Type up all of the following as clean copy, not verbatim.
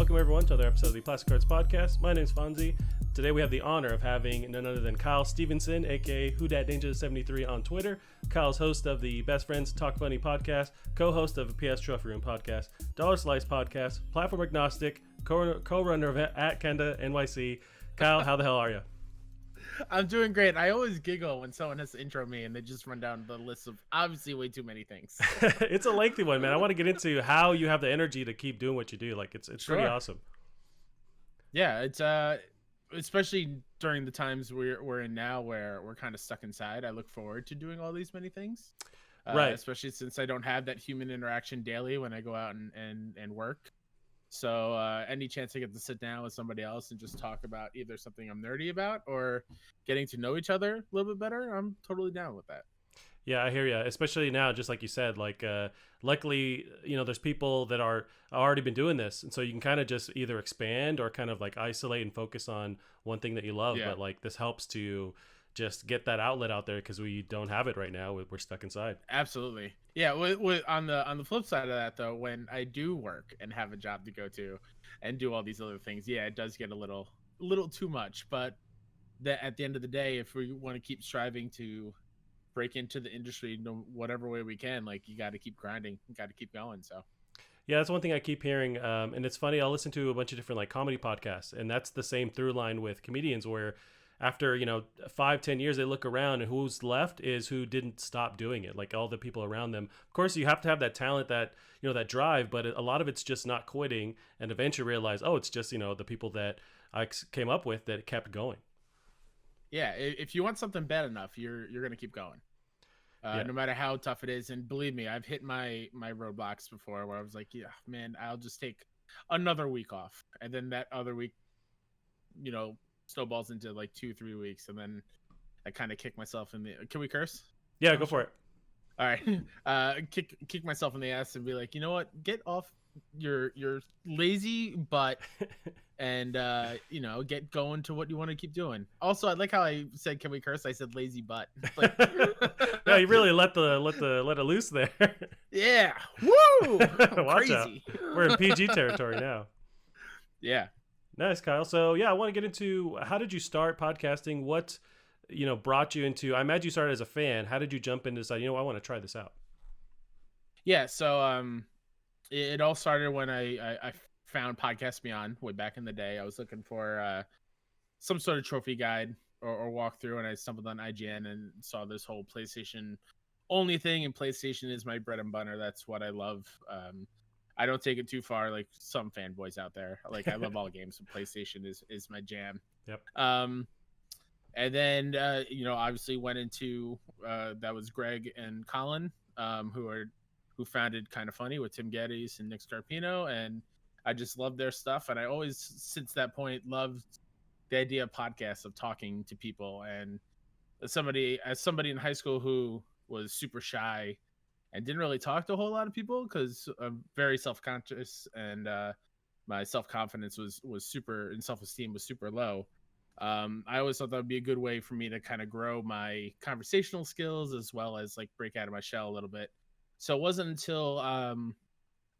Welcome everyone to another episode of the Plastic Cards Podcast. My name is Fonzie. Today we have the honor of having none other than Kyle Stephenson, aka WhoDatNinja73 on Twitter. Kyle's host of the Best Friends Talk Funny podcast, co-host of the PS Trophy Room podcast, Dollar Slice podcast, platform agnostic, co-runner of at Kenda NYC. Kyle, how the hell are you? I'm doing great. I always giggle when someone has to intro me and they just run down the list of obviously way too many things. It's a lengthy one, man. I want to get into how you have the energy to keep doing what you do. Like it's Sure. pretty awesome. Yeah, it's especially during the times we're in now where we're kind of stuck inside. I look forward to doing all these many things. Right. Especially since I don't have that human interaction daily when I go out and work. So any chance I get to sit down with somebody else and just talk about either something I'm nerdy about or getting to know each other a little bit better, I'm totally down with that. Yeah, I hear you. Especially now, just like you said, like luckily, there's people that are already been doing this, and so you can kind of just either expand or kind of like isolate and focus on one thing that you love. Yeah. But like this helps to just get that outlet out there because we don't have it right now. We're stuck inside. Absolutely. Yeah. On the flip side of that, though, when I do work and have a job to go to and do all these other things, yeah, it does get a little too much. But at the end of the day, if we want to keep striving to break into the industry whatever way we can, like you got to keep grinding, you got to keep going. So. Yeah, that's one thing I keep hearing, and it's funny. I'll listen to a bunch of different like comedy podcasts, and that's the same through line with comedians where after 5-10 years they look around and who's left is who didn't stop doing it, like all the people around them. Of course you have to have that talent, that that drive, but a lot of it's just not quitting and eventually realize, oh, it's just the people that I came up with that kept going. Yeah, if you want something bad enough, you're gonna keep going, no matter how tough it is. And believe me, I've hit my roadblocks before where I was like, yeah, man, I'll just take another week off, and then that other week snowballs into like 2-3 weeks, and then I kind of kick myself in the. Can we curse? Yeah, go for it. All right, kick myself in the ass and be like, you know what? Get off your lazy butt, and get going to what you want to keep doing. Also, I like how I said, "Can we curse?" I said lazy butt. Like, no, you really let it loose there. Yeah, woo! Watch out. Crazy. We're in PG territory now. Yeah. Nice, Kyle. So yeah, I want to get into how did you start podcasting? What brought you into? I imagine you started as a fan. How did you jump into decide? I want to try this out. Yeah. So it all started when I found Podcast Beyond way back in the day. I was looking for some sort of trophy guide or walkthrough, and I stumbled on IGN and saw this whole PlayStation only thing. And PlayStation is my bread and butter. That's what I love. I don't take it too far, like some fanboys out there. Like I love all games, but PlayStation is my jam. Yep. And then obviously went into that was Greg and Colin, who founded Kind of Funny with Tim Geddes and Nick Scarpino, and I just love their stuff. And I always, since that point, loved the idea of podcasts, of talking to people. And as somebody in high school who was super shy and didn't really talk to a whole lot of people because I'm very self-conscious, and my self-confidence was super, and self-esteem was super low. I always thought that would be a good way for me to kind of grow my conversational skills as well as like break out of my shell a little bit. So it wasn't until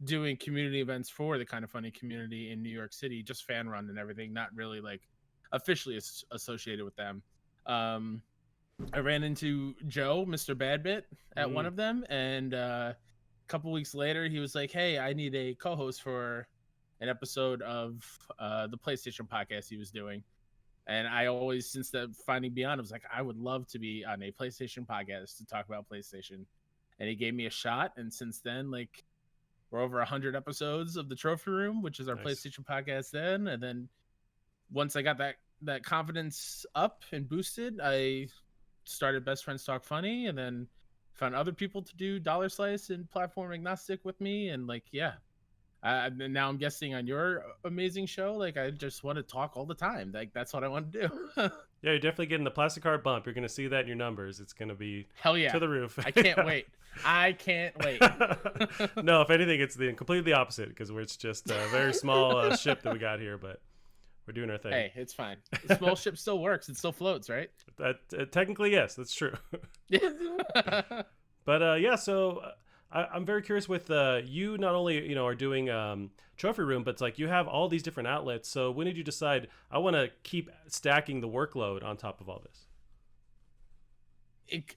doing community events for the Kind of Funny community in New York City, just fan run and everything, not really like officially associated with them. I ran into Joe, Mr. Badbit, at one of them, and a couple weeks later, he was like, "Hey, I need a co-host for an episode of the PlayStation podcast he was doing." And I always, since the Finding Beyond, I was like, I would love to be on a PlayStation podcast to talk about PlayStation. And he gave me a shot, and since then, like, we're over 100 episodes of the Trophy Room, which is our Nice. PlayStation podcast then. And then once I got that confidence up and boosted, I started Best Friends Talk Funny, and then found other people to do Dollar Slice and platform agnostic with me. And like, yeah, now I'm guesting on your amazing show. Like, I just want to talk all the time. Like, that's what I want to do. Yeah, you're definitely getting the plastic card bump. You're going to see that in your numbers. It's going to be Hell yeah. to the roof. I can't wait. I can't wait. No, if anything, it's completely the opposite, because it's just a very small ship that we got here, but we're doing our thing. Hey, it's fine. The small ship still works. It still floats, right? That technically, yes, that's true. But yeah, so I'm very curious with you. Not only are doing trophy room, but it's like you have all these different outlets. So when did you decide I want to keep stacking the workload on top of all this?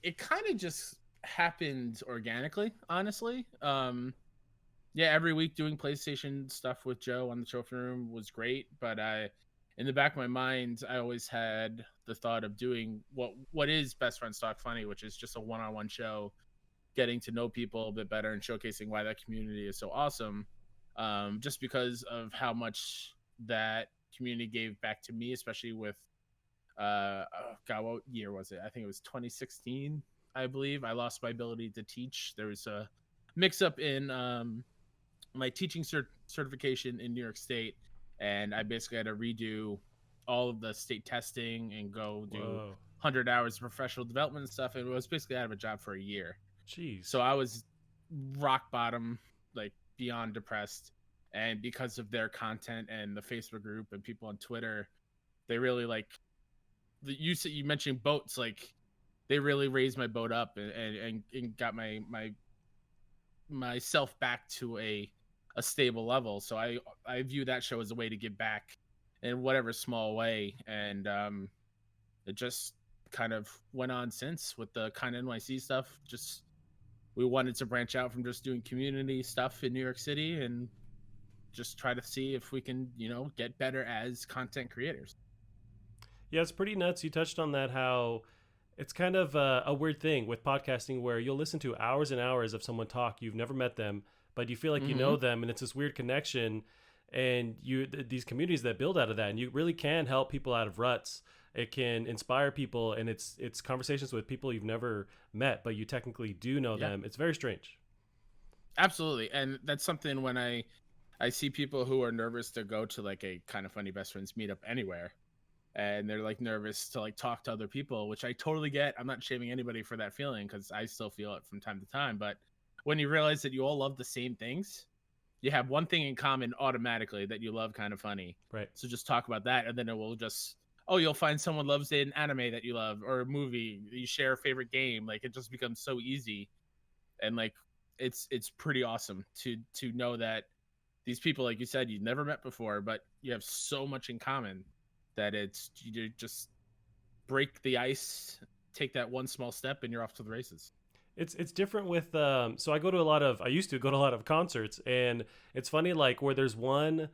It kind of just happened organically, honestly. Yeah, every week doing PlayStation stuff with Joe on the trophy room was great, but in the back of my mind, I always had the thought of doing what is Best Friends Talk Funny, which is just a one-on-one show, getting to know people a bit better and showcasing why that community is so awesome. Just because of how much that community gave back to me, especially with oh God, what year was it? I think it was 2016, I believe. I lost my ability to teach. There was a mix up in my teaching certification in New York State, and I basically had to redo all of the state testing and go do Whoa, 100 hours of professional development and stuff. And was basically out of a job for a year. jeez. So I was rock bottom, like beyond depressed. And because of their content and the Facebook group and people on Twitter, they really like you mentioned boats, like they really raised my boat up and got my myself back to a stable level. So I view that show as a way to give back in whatever small way. And it just kind of went on since with the kind of NYC stuff. Just we wanted to branch out from just doing community stuff in New York City and just try to see if we can, get better as content creators. Yeah, it's pretty nuts. You touched on that, how it's kind of a weird thing with podcasting where you'll listen to hours and hours of someone talk. You've never met them, but you feel like you know them, and it's this weird connection. And these communities that build out of that, and you really can help people out of ruts. It can inspire people, and it's conversations with people you've never met, but you technically do know them. It's very strange. Absolutely, and that's something when I see people who are nervous to go to like a kind of funny best friends meetup anywhere, and they're like nervous to like talk to other people, which I totally get. I'm not shaming anybody for that feeling because I still feel it from time to time. But when you realize that you all love the same things, you have one thing in common automatically, that you love kind of funny. Right. So just talk about that, and then it will just, you'll find someone loves an anime that you love, or a movie, you share a favorite game. Like it just becomes so easy, and like it's pretty awesome to know that these people, like you said, you've never met before, but you have so much in common that you just break the ice, take that one small step, and you're off to the races. It's different with so I used to go to a lot of concerts, and it's funny, like where there's one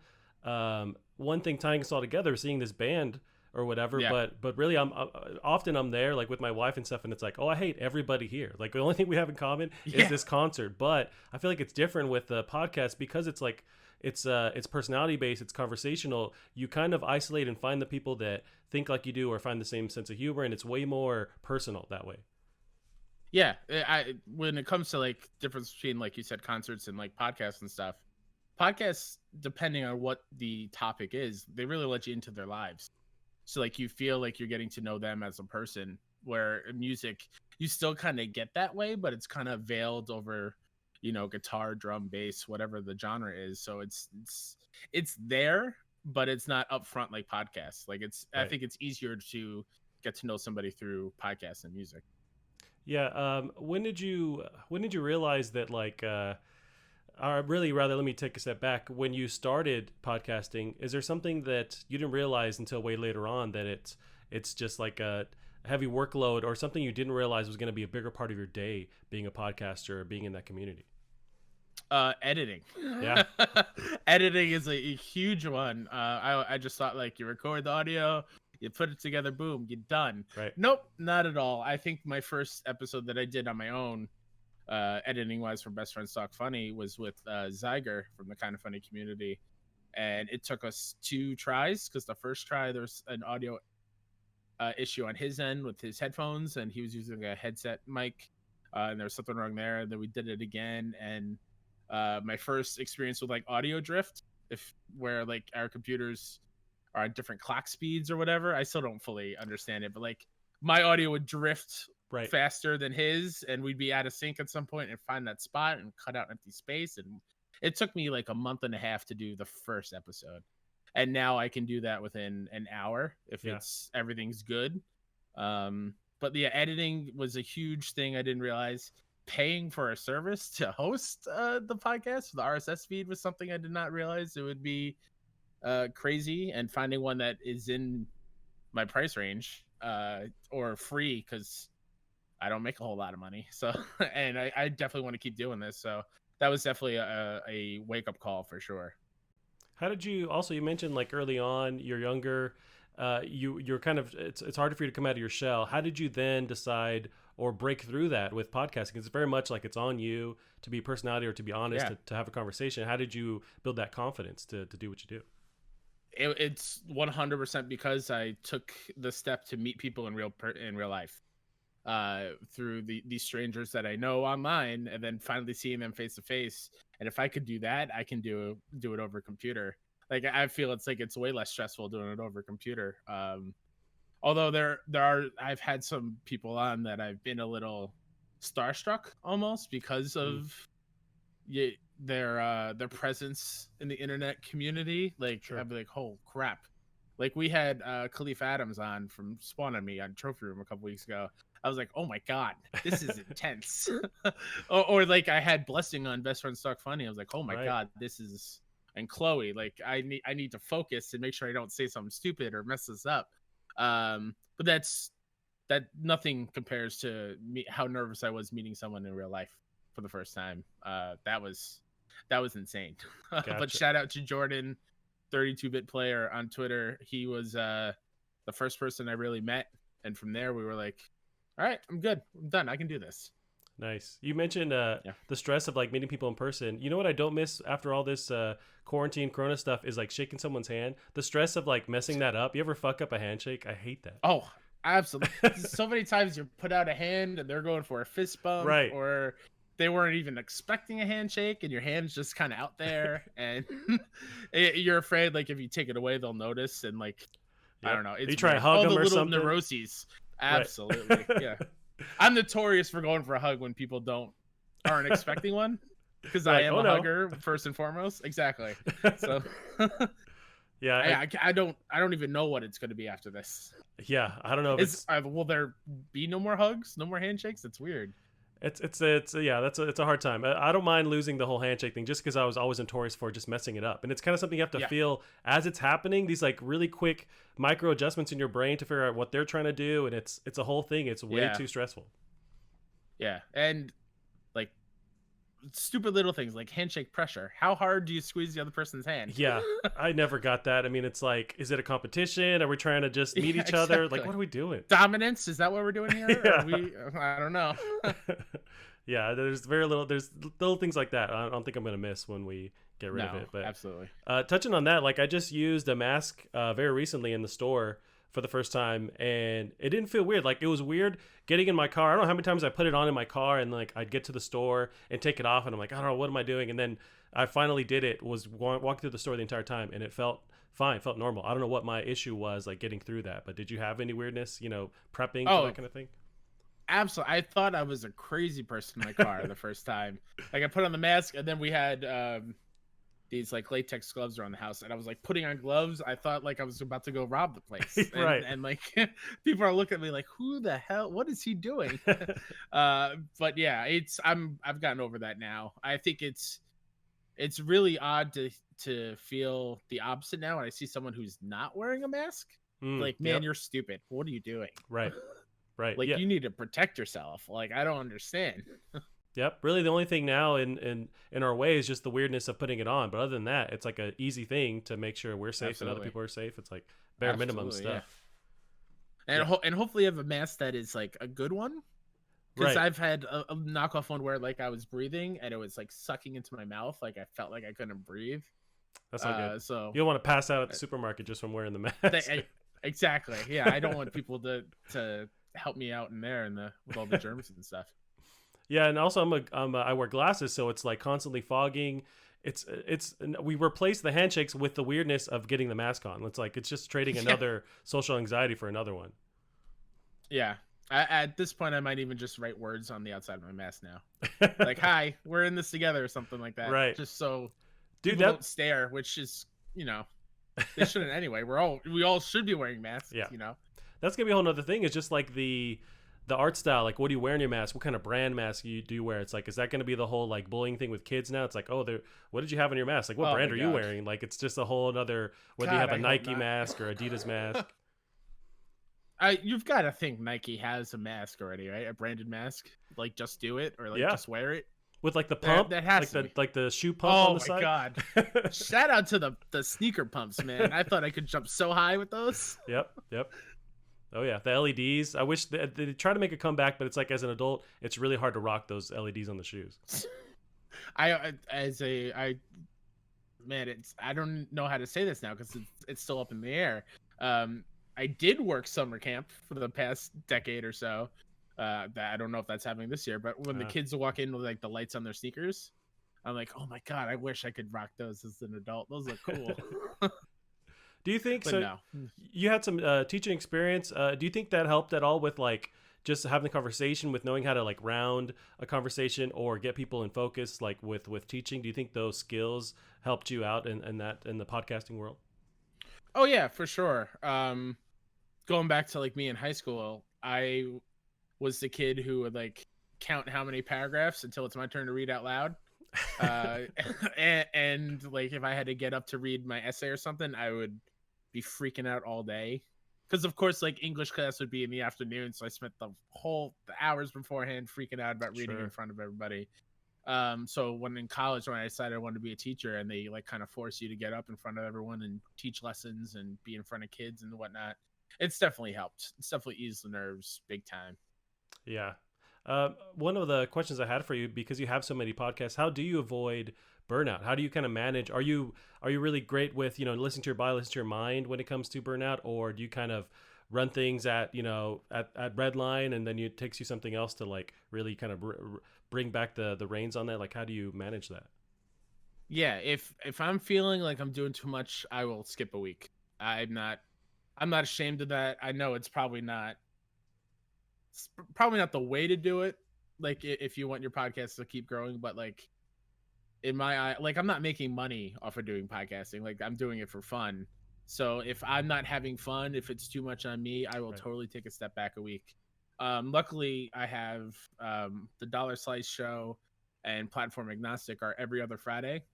thing tying us all together, seeing this band or whatever. Yeah. But really, I'm there like with my wife and stuff, and it's like, oh, I hate everybody here. Like the only thing we have in common is this concert. But I feel like it's different with the podcast because it's like it's personality based, it's conversational. You kind of isolate and find the people that think like you do or find the same sense of humor, and it's way more personal that way. Yeah, when it comes to like difference between, like you said, concerts and like podcasts and stuff, podcasts, depending on what the topic is, they really let you into their lives. So like you feel like you're getting to know them as a person, where music, you still kind of get that way, but it's kind of veiled over, guitar, drum, bass, whatever the genre is. So it's there, but it's not upfront like podcasts. Like Right. I think it's easier to get to know somebody through podcasts and music. Yeah. When did you realize that like or really rather, let me take a step back. When you started podcasting, is there something that you didn't realize until way later on that it's just like a heavy workload, or something you didn't realize was going to be a bigger part of your day being a podcaster or being in that community? Editing. Yeah. Editing is a huge one. I just thought like you record the audio, you put it together, boom, you're done. Right. Nope, not at all. I think my first episode that I did on my own, editing wise, for Best Friends Talk Funny, was with Zyger from the Kind of Funny community, and it took us 2 tries because the first try there's an audio issue on his end with his headphones, and he was using a headset mic, and there was something wrong there. And then we did it again, and my first experience with like audio drift, where like our computers are on different clock speeds or whatever. I still don't fully understand it, but like my audio would drift Right. faster than his, and we'd be out of sync at some point and find that spot and cut out empty space. And it took me like a month and a half to do the first episode, and now I can do that within an hour if everything's good. But yeah, editing was a huge thing I didn't realize. paying for a service to host the podcast. The RSS feed was something I did not realize it would be crazy, and finding one that is in my price range or free, because I don't make a whole lot of money. So, and I definitely want to keep doing this. So that was definitely a wake up call for sure. How did you also, you mentioned like early on, you're younger, you're kind of, it's harder for you to come out of your shell. How did you then decide or break through that with podcasting? It's very much like it's on you to be a personality or to be honest, to have a conversation. How did you build that confidence to do what you do? It's 100% because I took the step to meet people in real life, through these strangers that I know online, and then finally seeing them face to face. And if I could do that, I can do it over a computer. Like, I feel it's way less stressful doing it over a computer. Although there are, I've had some people on that I've been a little starstruck almost because of their presence in the internet community. Like, sure. I'd be like, oh crap. Like, we had Khalif Adams on from Spawn on Me on Trophy Room a couple weeks ago. I was like, oh my god, this is intense. or like, I had Blessing on Best Friends Talk Funny. I was like, oh my god, this is, and Chloe, like, I need to focus and make sure I don't say something stupid or mess this up. But that nothing compares to me, how nervous I was meeting someone in real life for the first time. That was insane. Gotcha. But shout out to Jordan, 32-bit player on Twitter. He was the first person I really met, and from there we were like, all right, I'm good, I'm done, I can do this. Nice. You mentioned the stress of like meeting people in person. You know what I don't miss after all this quarantine corona stuff is like shaking someone's hand. The stress of like messing that up. You ever fuck up a handshake? I hate that. Oh, absolutely. So many times you put out a hand and they're going for a fist bump, right? Or they weren't even expecting a handshake and your hand's just kind of out there, and you're afraid like if you take it away they'll notice, and like I don't know. It's you try to hug them or something. Neuroses. Absolutely. Right. Yeah. I'm notorious for going for a hug when people aren't expecting one, because I am a hugger first and foremost. Exactly. So yeah, I don't even know what it's going to be after this. Yeah, I don't know. Will there be no more hugs, no more handshakes? It's weird. It's it's a hard time. I don't mind losing the whole handshake thing just because I was always notorious for just messing it up, and it's kind of something you have to feel as it's happening. These like really quick micro adjustments in your brain to figure out what they're trying to do, and it's a whole thing. It's way too stressful. Yeah, and like stupid little things like handshake pressure. How hard do you squeeze the other person's hand? Yeah, I never got that. I mean, it's like, is it a competition? Are we trying to just meet each other? Like, what are we doing? Dominance? Is that what we're doing here? Yeah. I don't know. Yeah, there's little things like that. I don't think I'm gonna miss when we get rid of it. But absolutely. Touching on that, like I just used a mask very recently in the store for the first time, and it didn't feel weird. Like, it was weird getting in my car. I don't know how many times I put it on in my car, and like I'd get to the store and take it off, and I'm like, I don't know, what am I doing? And then I finally did it, was walking through the store the entire time, and it felt fine, felt normal. I don't know what my issue was, like getting through that, but did you have any weirdness, prepping for that kind of thing? Absolutely. I thought I was a crazy person in my car the first time. Like, I put on the mask, and then we had these like latex gloves around the house, and I was like putting on gloves. I thought like I was about to go rob the place. Right. And like people are looking at me like, who the hell, what is he doing? But yeah, I've gotten over that now. I think it's really odd to feel the opposite now when I see someone who's not wearing a mask. Like, man, you're stupid. What are you doing? Right. Like, you need to protect yourself. Like, I don't understand. Yep. Really, the only thing now in our way is just the weirdness of putting it on. But other than that, it's like an easy thing to make sure we're safe and other people are safe. It's like bare minimum stuff. Yeah. And hopefully you have a mask that is like a good one. Because I've had a knockoff one where like I was breathing and it was like sucking into my mouth. Like, I felt like I couldn't breathe. That's not good. So you don't want to pass out at the supermarket just from wearing the mask. Exactly. Yeah. I don't want people to help me out in there with all the germs and stuff. Yeah, and also I wear glasses, so it's like constantly fogging. We replace the handshakes with the weirdness of getting the mask on. It's just trading another social anxiety for another one. Yeah, at this point, I might even just write words on the outside of my mask now, like "Hi, we're in this together" or something like that. Right. Just so people don't stare, which is they shouldn't anyway. We all should be wearing masks. Yeah. That's gonna be a whole nother thing. It's just like the the art style, like what do you wear in your mask? What kind of brand mask do you wear? It's like, is that going to be the whole like bullying thing with kids now? It's like, oh, what did you have in your mask? Like, what Oh brand my are you God. wearing? Like, it's just a whole another, whether you God, have a I hope Nike not. mask or Adidas mask. You've got to think Nike has a mask already, right? A branded mask, like just do it or like Yeah. just wear it. With like the That pump, that has to be. like the shoe pump on Oh the my side. God! Shout out to the sneaker pumps, man. I thought I could jump so high with those. Yep. Yep. Oh yeah, the LEDs. I wish they try to make a comeback, but it's like as an adult, it's really hard to rock those LEDs on the shoes. I man, I don't know how to say this now because it's still up in the air. I did work summer camp for the past decade or so. That I don't know if that's happening this year, but when the kids walk in with like the lights on their sneakers, I'm like, oh my God, I wish I could rock those as an adult. Those look cool. Do you think But so? no. You had some teaching experience. Do you think that helped at all with like just having the conversation, with knowing how to like round a conversation or get people in focus, like with teaching? Do you think those skills helped you out in the podcasting world? Oh yeah, for sure. Going back to like me in high school, I was the kid who would like count how many paragraphs until it's my turn to read out loud. And like if I had to get up to read my essay or something, I would be freaking out all day. Because of course, like English class would be in the afternoon, so I spent the hours beforehand freaking out about reading in front of everybody. So when in college, when I decided I wanted to be a teacher, and they like kind of force you to get up in front of everyone and teach lessons and be in front of kids and whatnot, it's definitely helped. It's definitely eased the nerves big time. Yeah. One of the questions I had for you, because you have so many podcasts, how do you avoid burnout? How do you kind of manage? Are you really great with, listening to your body, listening to your mind when it comes to burnout, or do you kind of run things at red line, and then it takes you something else to like really kind of bring back the reins on that? Like, how do you manage that? Yeah, if I'm feeling like I'm doing too much, I will skip a week. I'm not ashamed of that. I know it's probably not the way to do it, like if you want your podcast to keep growing, but like in my eye, like I'm not making money off of doing podcasting. Like I'm doing it for fun. So if I'm not having fun, if it's too much on me, I will totally take a step back a week. Luckily I have the Dollar Slice show and Platform Agnostic are every other Friday.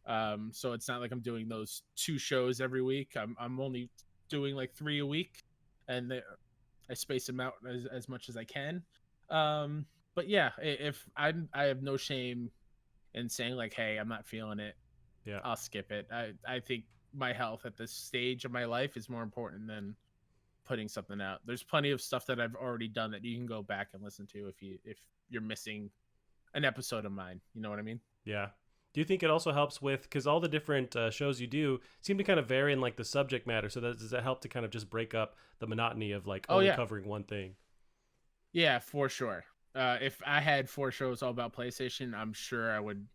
So it's not like I'm doing those 2 shows every week. I'm only doing like 3 a week, and I space them out as much as I can. But yeah, if I have no shame in saying like, hey, I'm not feeling it. Yeah, I'll skip it. I think my health at this stage of my life is more important than putting something out. There's plenty of stuff that I've already done that you can go back and listen to if you're missing an episode of mine. You know what I mean? Yeah. Do you think it also helps with, because all the different shows you do seem to kind of vary in like the subject matter, so does that help to kind of just break up the monotony of like only covering one thing? Yeah, for sure. If I had 4 shows all about PlayStation, I'm sure I would.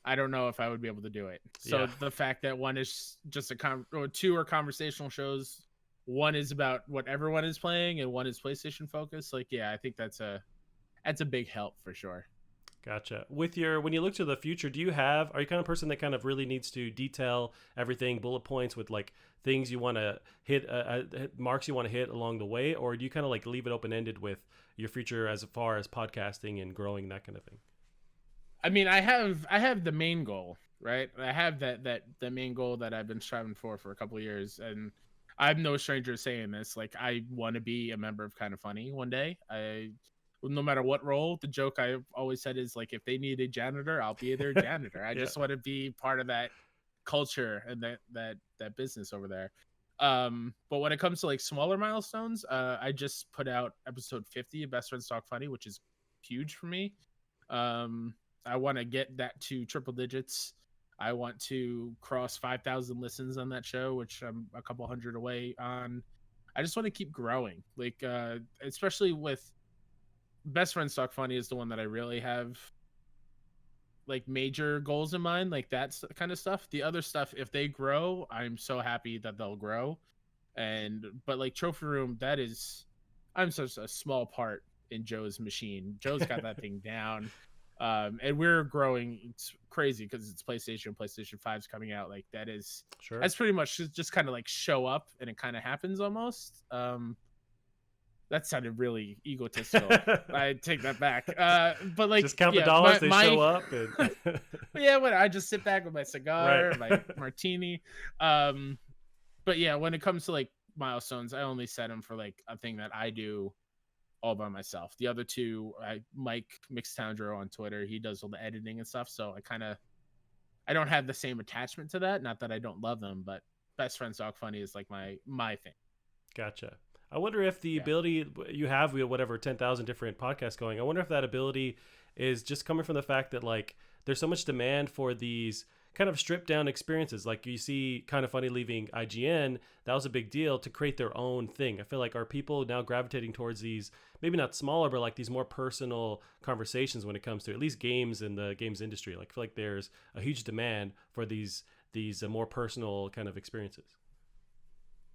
I don't know if I would be able to do it. So the fact that one is just or 2 are conversational shows, one is about what everyone is playing, and one is PlayStation focused. Like, yeah, I think that's a big help for sure. Gotcha. When you look to the future, are you kind of person that kind of really needs to detail everything, bullet points with like things you want to hit, marks you want to hit along the way, or do you kind of like leave it open ended with your future as far as podcasting and growing, that kind of thing? I mean, I have the main goal, right? I have that the main goal that I've been striving for a couple of years, and I'm no stranger to saying this. Like, I want to be a member of Kind of Funny one day. No matter what role, the joke I've always said is like, if they need a janitor, I'll be their janitor. I just want to be part of that culture and that business over there. But when it comes to like smaller milestones, I just put out episode 50 of Best Friends Talk Funny, which is huge for me. I want to get that to triple digits. I want to cross 5,000 listens on that show, which I'm a couple hundred away on. I just want to keep growing, like especially with Best Friends Talk Funny is the one that I really have like major goals in mind, like that's the kind of stuff. The other stuff, if they grow, I'm so happy that they'll grow. But like Trophy Room, I'm such a small part in Joe's machine. Joe's got that thing down. And we're growing. It's crazy because it's PlayStation 5's coming out. Like that's pretty much just kind of like show up and it kind of happens almost. That sounded really egotistical. I take that back. But like, just count the dollars, they show up. And yeah, when I just sit back with my cigar, Right. my martini. But yeah, when it comes to like milestones, I only set them for like a thing that I do all by myself. The other two, Mike Mixtowndro on Twitter, he does all the editing and stuff. So I don't have the same attachment to that. Not that I don't love them, but Best Friends Dog Funny is like my thing. Gotcha. I wonder if the ability you have, whatever, 10,000 different podcasts going, I wonder if that ability is just coming from the fact that like there's so much demand for these kind of stripped down experiences. Like you see Kind of Funny leaving IGN, that was a big deal to create their own thing. I feel like are people now gravitating towards these, maybe not smaller, but like these more personal conversations when it comes to at least games in the games industry. Like I feel like there's a huge demand for these more personal kind of experiences.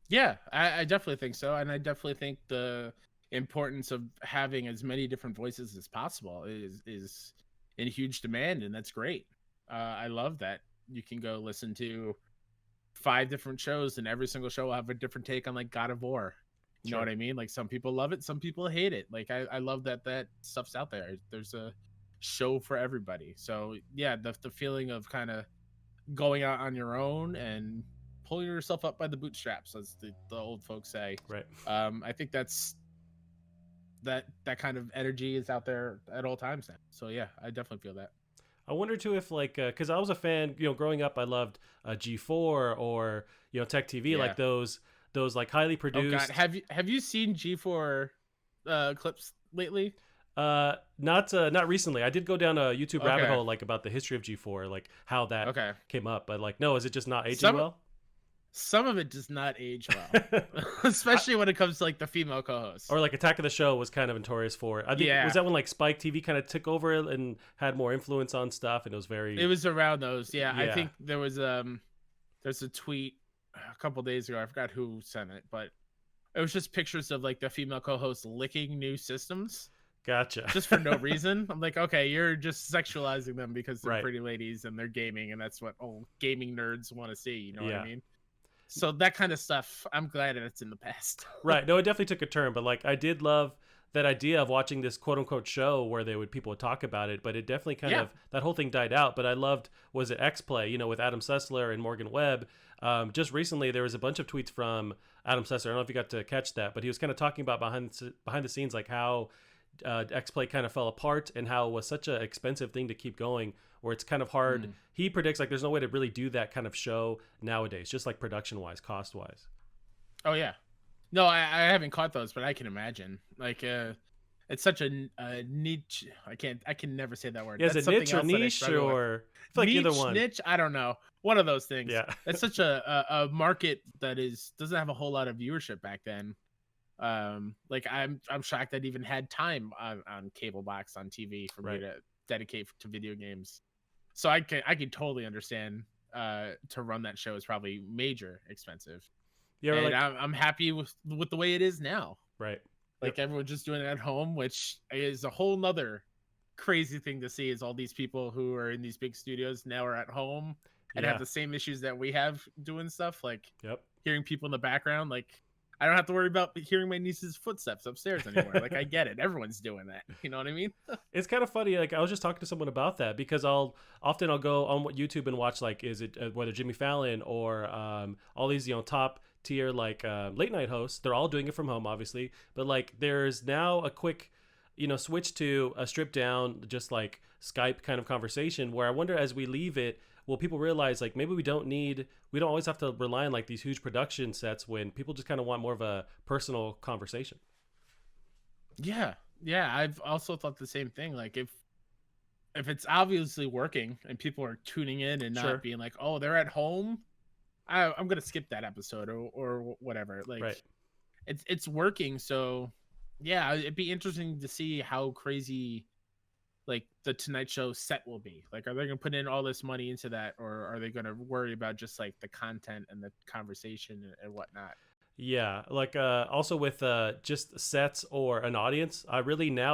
Yeah, I definitely think so. And I definitely think the importance of having as many different voices as possible is in huge demand. And that's great. I love that you can go listen to 5 different shows and every single show will have a different take on like God of War. You know what I mean? Like some people love it, some people hate it. Like I love that stuff's out there. There's a show for everybody. So yeah, the feeling of kind of going out on your own and pulling yourself up by the bootstraps, as the old folks say. Right. I think that's that kind of energy is out there at all times now. So yeah, I definitely feel that. I wonder too if like because I was a fan, growing up, I loved G4 or Tech TV, like those like highly produced. Oh God, have you seen G4 clips lately? Not recently. I did go down a YouTube rabbit hole like about the history of G4, like how that came up, but like no, is it just not aging well? Some of it does not age well, especially when it comes to like the female co-host. Or like Attack of the Show was kind of notorious for it. I think was that when like Spike TV kind of took over and had more influence on stuff, and it was very. It was around those, yeah. I think there was there's a tweet a couple days ago. I forgot who sent it, but it was just pictures of like the female co-host licking new systems. Gotcha. Just for no reason. I'm like, okay, you're just sexualizing them because they're pretty ladies and they're gaming, and that's what gaming nerds want to see. You know what I mean? So that kind of stuff, I'm glad that it's in the past. Right. No, it definitely took a turn, but like I did love that idea of watching this quote unquote show where people would talk about it, but it definitely kind of, that whole thing died out. But I loved, was it X-Play, with Adam Sessler and Morgan Webb. Just recently, there was a bunch of tweets from Adam Sessler. I don't know if you got to catch that, but he was kind of talking about behind the scenes, like how X-Play kind of fell apart and how it was such an expensive thing to keep going, where it's kind of hard. He predicts like there's no way to really do that kind of show nowadays, just like production wise, cost wise. Oh yeah, no, I haven't caught those, but I can imagine like it's such a niche. I can never say that word. Yeah, is it niche or niche or I feel like niche, either one. Niche, I don't know. One of those things. Yeah, it's such a market that doesn't have a whole lot of viewership back then. Like I'm shocked that even had time on cable box on TV for me to dedicate to video games. So I can totally understand to run that show is probably major expensive. Yeah, and like, I'm happy with the way it is now. Right. Like everyone's just doing it at home, which is a whole nother crazy thing to see, is all these people who are in these big studios now are at home and have the same issues that we have doing stuff, like hearing people in the background. Like I don't have to worry about hearing my niece's footsteps upstairs anymore. Like I get it. Everyone's doing that. You know what I mean? It's kind of funny. Like I was just talking to someone about that, because I'll go on YouTube and watch, like, is it whether Jimmy Fallon or all these, top tier like late night hosts. They're all doing it from home, obviously. But like there's now a quick, switch to a stripped down, just like Skype kind of conversation, where I wonder, as we leave it, will people realize like maybe we don't always have to rely on like these huge production sets, when people just kind of want more of a personal conversation. Yeah, I've also thought the same thing. Like if it's obviously working and people are tuning in and not being like, oh, they're at home, I'm gonna skip that episode or whatever. Like it's working. So yeah, it'd be interesting to see how crazy like the Tonight Show set will be. Like, are they gonna put in all this money into that, or are they gonna worry about just like the content and the conversation and whatnot? Yeah, like also with just sets or an audience, I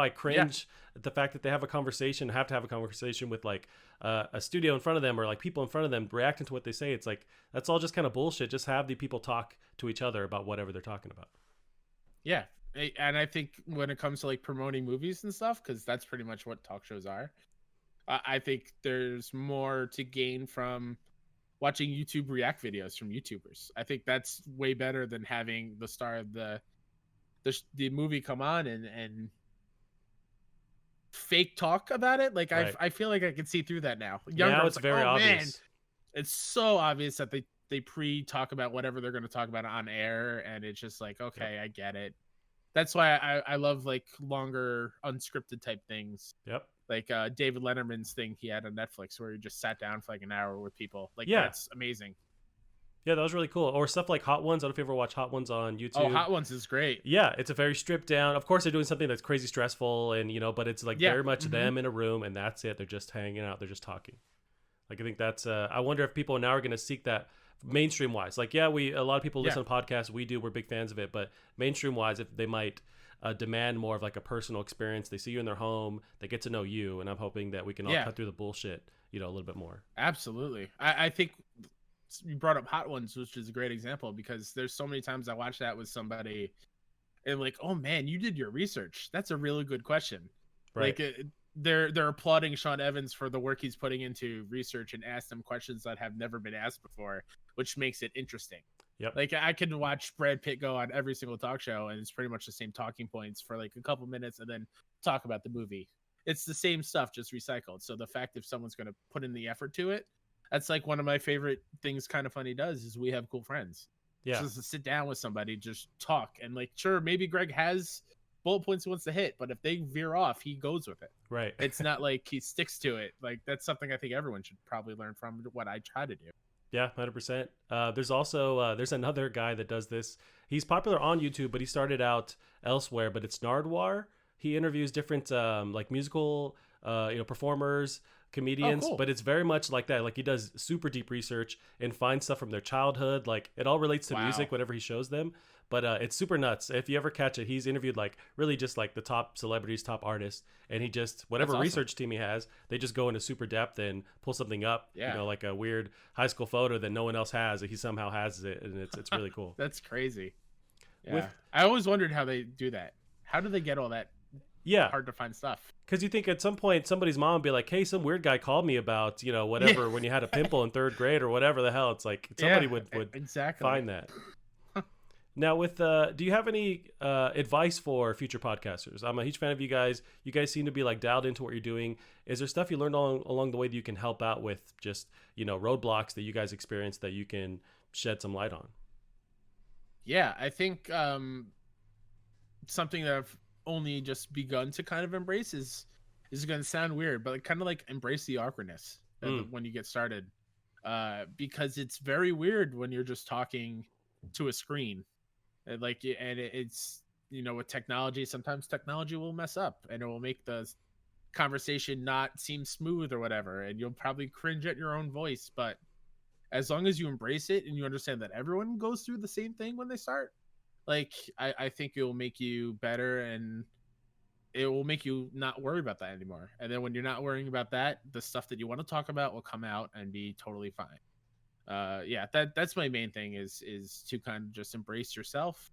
cringe at the fact that they have to have a conversation with like a studio in front of them, or like people in front of them reacting to what they say. It's like, that's all just kind of bullshit. Just have the people talk to each other about whatever they're talking about. Yeah, And I think when it comes to like promoting movies and stuff, because that's pretty much what talk shows are, I think there's more to gain from watching YouTube react videos from YouTubers. I think that's way better than having the star of the movie come on and fake talk about it. Like Right. I feel like I can see through that now. Now It's it's like, very oh man, obvious. it's so obvious that they pre-talk about whatever they're going to talk about on air, and it's just like, okay, Yep. I get it. That's why I love like longer unscripted type things, Yep. like David Letterman's thing he had on Netflix where he just sat down for like an hour with people. Like Yeah. that's amazing. Yeah, that was really cool. Or stuff like Hot Ones. I don't know if you ever watch Hot Ones on YouTube. Oh, Hot Ones is great. Yeah, it's a very stripped down. Of course, they're doing something that's crazy stressful, and but it's like very much Mm-hmm. them in a room, and that's it. They're just hanging out. They're just talking. Like I think that's. I wonder if people now are going to seek that mainstream wise. Like a lot of people listen to podcasts. We're big fans of it, but mainstream wise, if they might demand more of like a personal experience. They see you in their home. They get to know you, and I'm hoping that we can all cut through the bullshit, a little bit more. Absolutely. I think you brought up Hot Ones, which is a great example because there's so many times I watch that with somebody and like, oh man, you did your research. That's a really good question. Right. Like they're applauding Sean Evans for the work he's putting into research and ask them questions that have never been asked before, which makes it interesting. Yep. Like I can watch Brad Pitt go on every single talk show and it's pretty much the same talking points for like a couple minutes and then talk about the movie. It's the same stuff, just recycled. So the fact if someone's going to put in the effort to it, that's like one of my favorite things Kind of Funny does is we have cool friends. Yeah. Just to sit down with somebody, just talk. And like, sure, maybe Greg has bullet points he wants to hit, but if they veer off, he goes with it. Right. It's not like he sticks to it. Like that's something I think everyone should probably learn from what I try to do. Yeah, 100%. There's also there's another guy that does this. He's popular on YouTube, but he started out elsewhere. But it's Nardwar. He interviews different like musical performers, comedians, cool. but it's very much like that. Like he does super deep research and finds stuff from their childhood. Like it all relates to music, whatever he shows them. But it's super nuts. If you ever catch it, he's interviewed like really just like the top celebrities, top artists, and he just whatever research team he has, they just go into super depth and pull something up. Yeah. Like a weird high school photo that no one else has, and he somehow has it, and it's really cool. That's crazy. Yeah. I always wondered how they do that. How do they get all that? Yeah, hard to find stuff. Because you think at some point somebody's mom would be like, "Hey, some weird guy called me about whatever when you had a pimple in third grade or whatever the hell." It's like somebody would exactly find that. Now, with do you have any advice for future podcasters? I'm a huge fan of you guys. You guys seem to be like dialed into what you're doing. Is there stuff you learned along the way that you can help out with? Just roadblocks that you guys experienced that you can shed some light on. Yeah, I think something that I've only just begun to kind of embrace is going to sound weird, but kind of like embrace the awkwardness when you get started, because it's very weird when you're just talking to a screen, and it's with technology. Sometimes technology will mess up and it will make the conversation not seem smooth or whatever, and you'll probably cringe at your own voice. But as long as you embrace it and you understand that everyone goes through the same thing when they start, like I think it will make you better and it will make you not worry about that anymore. And then when you're not worrying about that, the stuff that you want to talk about will come out and be totally fine. That's my main thing is to kind of just embrace yourself,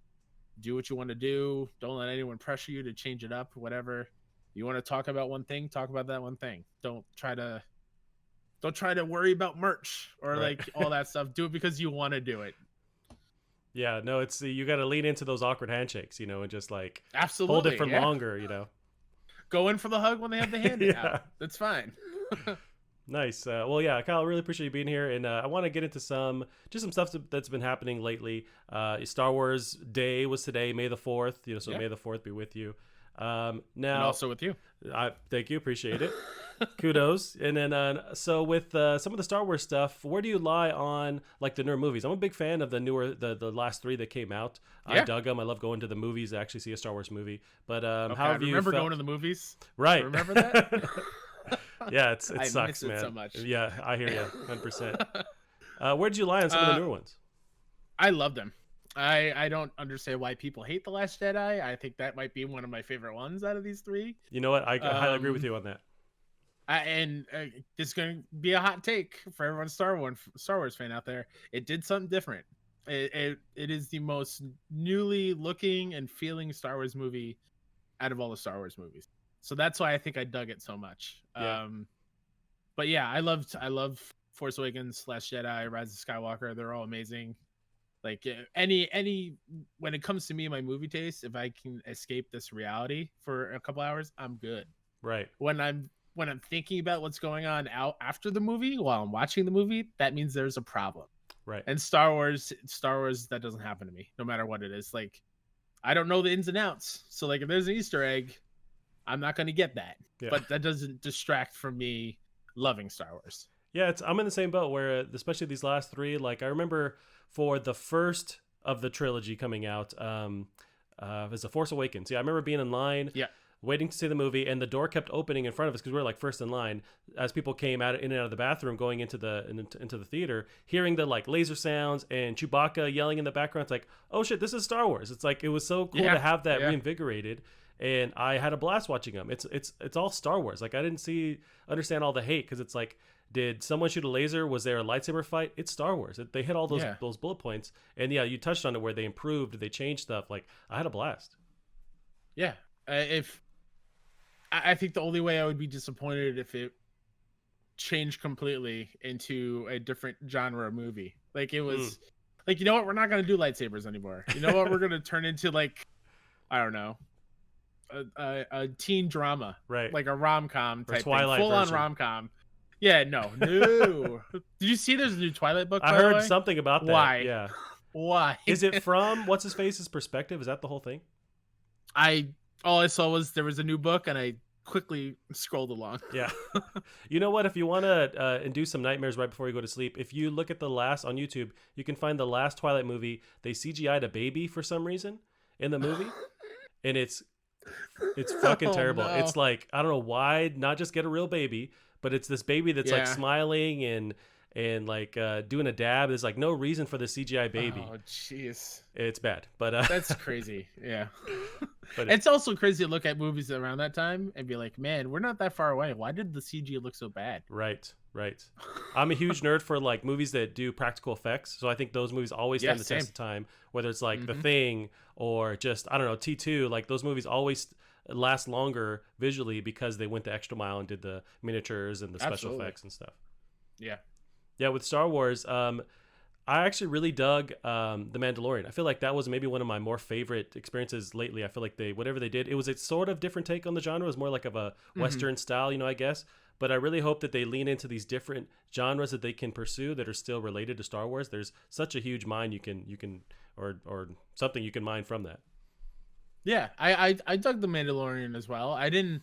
do what you want to do. Don't let anyone pressure you to change it up, whatever. You want to talk about one thing, talk about that one thing. Don't try to worry about merch or like all that stuff. Do it because you want to do it. Yeah, no, it's you got to lean into those awkward handshakes, and just like absolutely hold it for longer, Go in for the hug when they have the hand out. That's fine. Nice. Well, yeah, Kyle, I really appreciate you being here, and I want to get into some stuff that's been happening lately. Star Wars Day was today, May the 4th. So May the 4th be with you. Now, and also with you. Thank you, appreciate it. Kudos. And then so with some of the Star Wars stuff, where do you lie on like the newer movies? I'm a big fan of the newer the last 3 that came out. I dug them. I love going to the movies to actually see a Star Wars movie. But how have you remember going to the movies? Right. Remember that? Yeah, it I sucks, miss man. it so much. Yeah, I hear you 100%. Where did you lie on some of the newer ones? I love them. I don't understand why people hate The Last Jedi. I think that might be one of my favorite ones out of these 3. You know what? I highly agree with you on that. It's going to be a hot take for everyone Star Wars fan out there. It did something different. It is the most newly looking and feeling Star Wars movie out of all the Star Wars movies. So that's why I think I dug it so much. Yeah. But yeah, I love Force Awakens, Last Jedi, Rise of Skywalker. They're all amazing. Like any when it comes to me and my movie taste, if I can escape this reality for a couple hours, I'm good. Right. When I'm thinking about what's going on out after the movie while I'm watching the movie, that means there's a problem. Right. And Star Wars, that doesn't happen to me, no matter what it is. Like, I don't know the ins and outs. So, like, if there's an Easter egg, I'm not going to get that. Yeah. But that doesn't distract from me loving Star Wars. Yeah, I'm in the same boat where, especially these last three, like, I remember for the first of the trilogy coming out, it was The Force Awakens. Yeah, I remember being in line. Yeah. Waiting to see the movie, and the door kept opening in front of us because we were like first in line as people came out in and out of the bathroom going into the theater, hearing the like laser sounds and Chewbacca yelling in the background. It's like, oh shit, this is Star Wars. It's like, it was so cool to have that reinvigorated, and I had a blast watching them. It's all Star Wars. Like, I didn't understand all the hate, because it's like, did someone shoot a laser? Was there a lightsaber fight? It's Star Wars. They hit all those bullet points, and yeah, you touched on it where they improved, they changed stuff. Like, I had a blast. Yeah, I think the only way I would be disappointed if it changed completely into a different genre movie. Like, it was like, you know what? We're not going to do lightsabers anymore. You know what? We're going to turn into, like, I don't know, a teen drama, right? Like a rom-com type Twilight thing. Full-on version. rom-com. Yeah, no. Did you see there's a new Twilight book? I heard something about that. Why? Yeah. Why? Is it from what's his face's perspective? Is that the whole thing? All I saw was there was a new book, and I quickly scrolled along. Yeah. You know what? If you want to induce some nightmares right before you go to sleep, if you look at on YouTube, you can find the last Twilight movie. They CGI'd a baby for some reason in the movie, and it's fucking terrible. No. It's like, I don't know why not just get a real baby, but it's this baby that's like smiling and like doing a dab. There's like no reason for the CGI baby. Oh jeez, it's bad. But that's crazy. Yeah. But it's also crazy to look at movies around that time and be like, man, we're not that far away. Why did the CG look so bad? Right. I'm a huge nerd for like movies that do practical effects. So I think those movies always stand the test of time, whether it's like The Thing or just, I don't know, T2. Like, those movies always last longer visually because they went the extra mile and did the miniatures and the special effects and stuff. Yeah, with Star Wars, I actually really dug The Mandalorian. I feel like that was maybe one of my more favorite experiences lately. I feel like whatever they did, it was a sort of different take on the genre. It was more like of a Western style, I guess. But I really hope that they lean into these different genres that they can pursue that are still related to Star Wars. There's such a huge mine you can or something you can mine from that. Yeah, I dug The Mandalorian as well. I didn't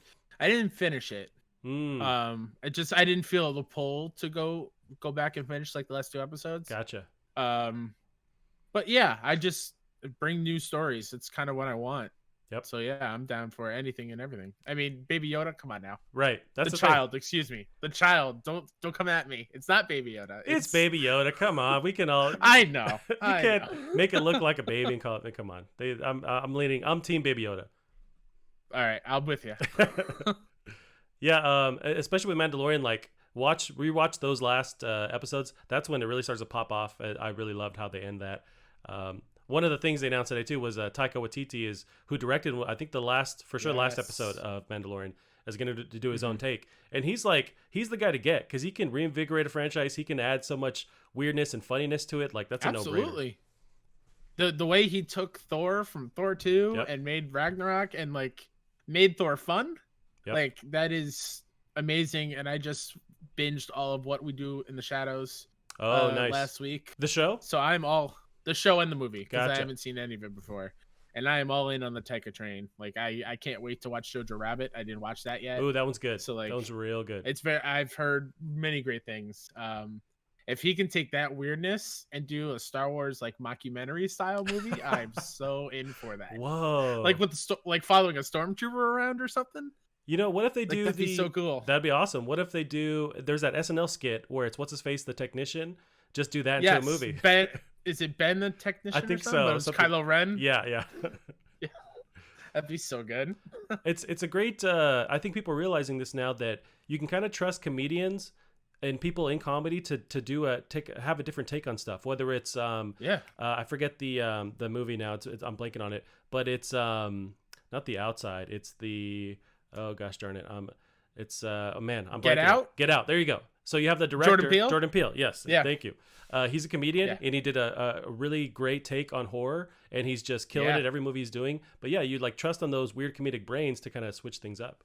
finish it. I didn't feel the pull to go back and finish like the last 2 episodes. Gotcha. But yeah, I just bring new stories. It's kind of what I want. Yep. So yeah, I'm down for anything and everything. I mean, Baby Yoda, come on now. Right. That's the child. Excuse me, the child. Don't come at me. It's not Baby Yoda. It's Baby Yoda. Come on, we can all. I know. You can't make it look like a baby and call it. Come on. I'm Team Baby Yoda. All right, I'm with you. Yeah. Especially with Mandalorian, like rewatch those last episodes. That's when it really starts to pop off. I really loved how they end that. One of the things they announced today too was Taika Waititi is who directed, I think, the last episode of Mandalorian is going to do his own take, and he's the guy to get because he can reinvigorate a franchise. He can add so much weirdness and funniness to it. Like, that's a no-brainer. Absolutely. The way he took Thor from Thor 2 and made Ragnarok and like made Thor fun, like that is amazing. And I just binged all of What We Do in the Shadows. Nice. Last week. The show? So I'm all the show and the movie because Gotcha. I haven't seen any of it before, and I am all in on the Taika train. Like I can't wait to watch Jojo Rabbit. I didn't watch that yet. Ooh, that one's good. So like that one's real good. I've heard many great things. If he can take that weirdness and do a Star Wars like mockumentary style movie, I'm so in for that. Whoa! Like with like following a stormtrooper around or something. You know, what if they do that'd be so cool. That'd be awesome. What if they do? There's that SNL skit where it's what's his face, the technician. Just do that into a movie. Ben, is it Ben the technician? I think or something? so. But it's Kylo Ren. Yeah. That'd be so good. It's a great. I think people are realizing this now that you can kind of trust comedians and people in comedy to do have a different take on stuff, whether it's I forget the movie now, I'm blanking on it, but it's not The Outside, it's the, oh gosh darn it, it's oh man, I'm Get blanking. Out. Get Out, there you go. So you have the director Jordan Peele. Yes, Yeah. thank you. He's a comedian, and he did a really great take on horror, and he's just killing it every movie he's doing. But yeah, you like trust on those weird comedic brains to kind of switch things up.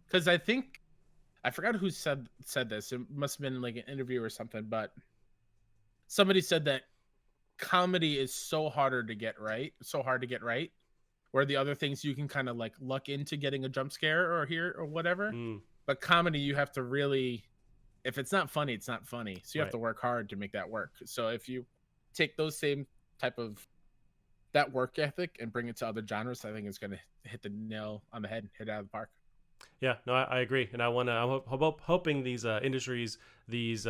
Because I think, I forgot who said this. It must have been like an interview or something, but somebody said that comedy is so hard to get right, where the other things you can kind of like luck into getting a jump scare or hear or whatever. But comedy, you have to really, if it's not funny, it's not funny. So you have to work hard to make that work. So if you take those same type of that work ethic and bring it to other genres, I think it's going to hit the nail on the head, hit it out of the park. Yeah, no, I agree, and I'm hoping these industries, these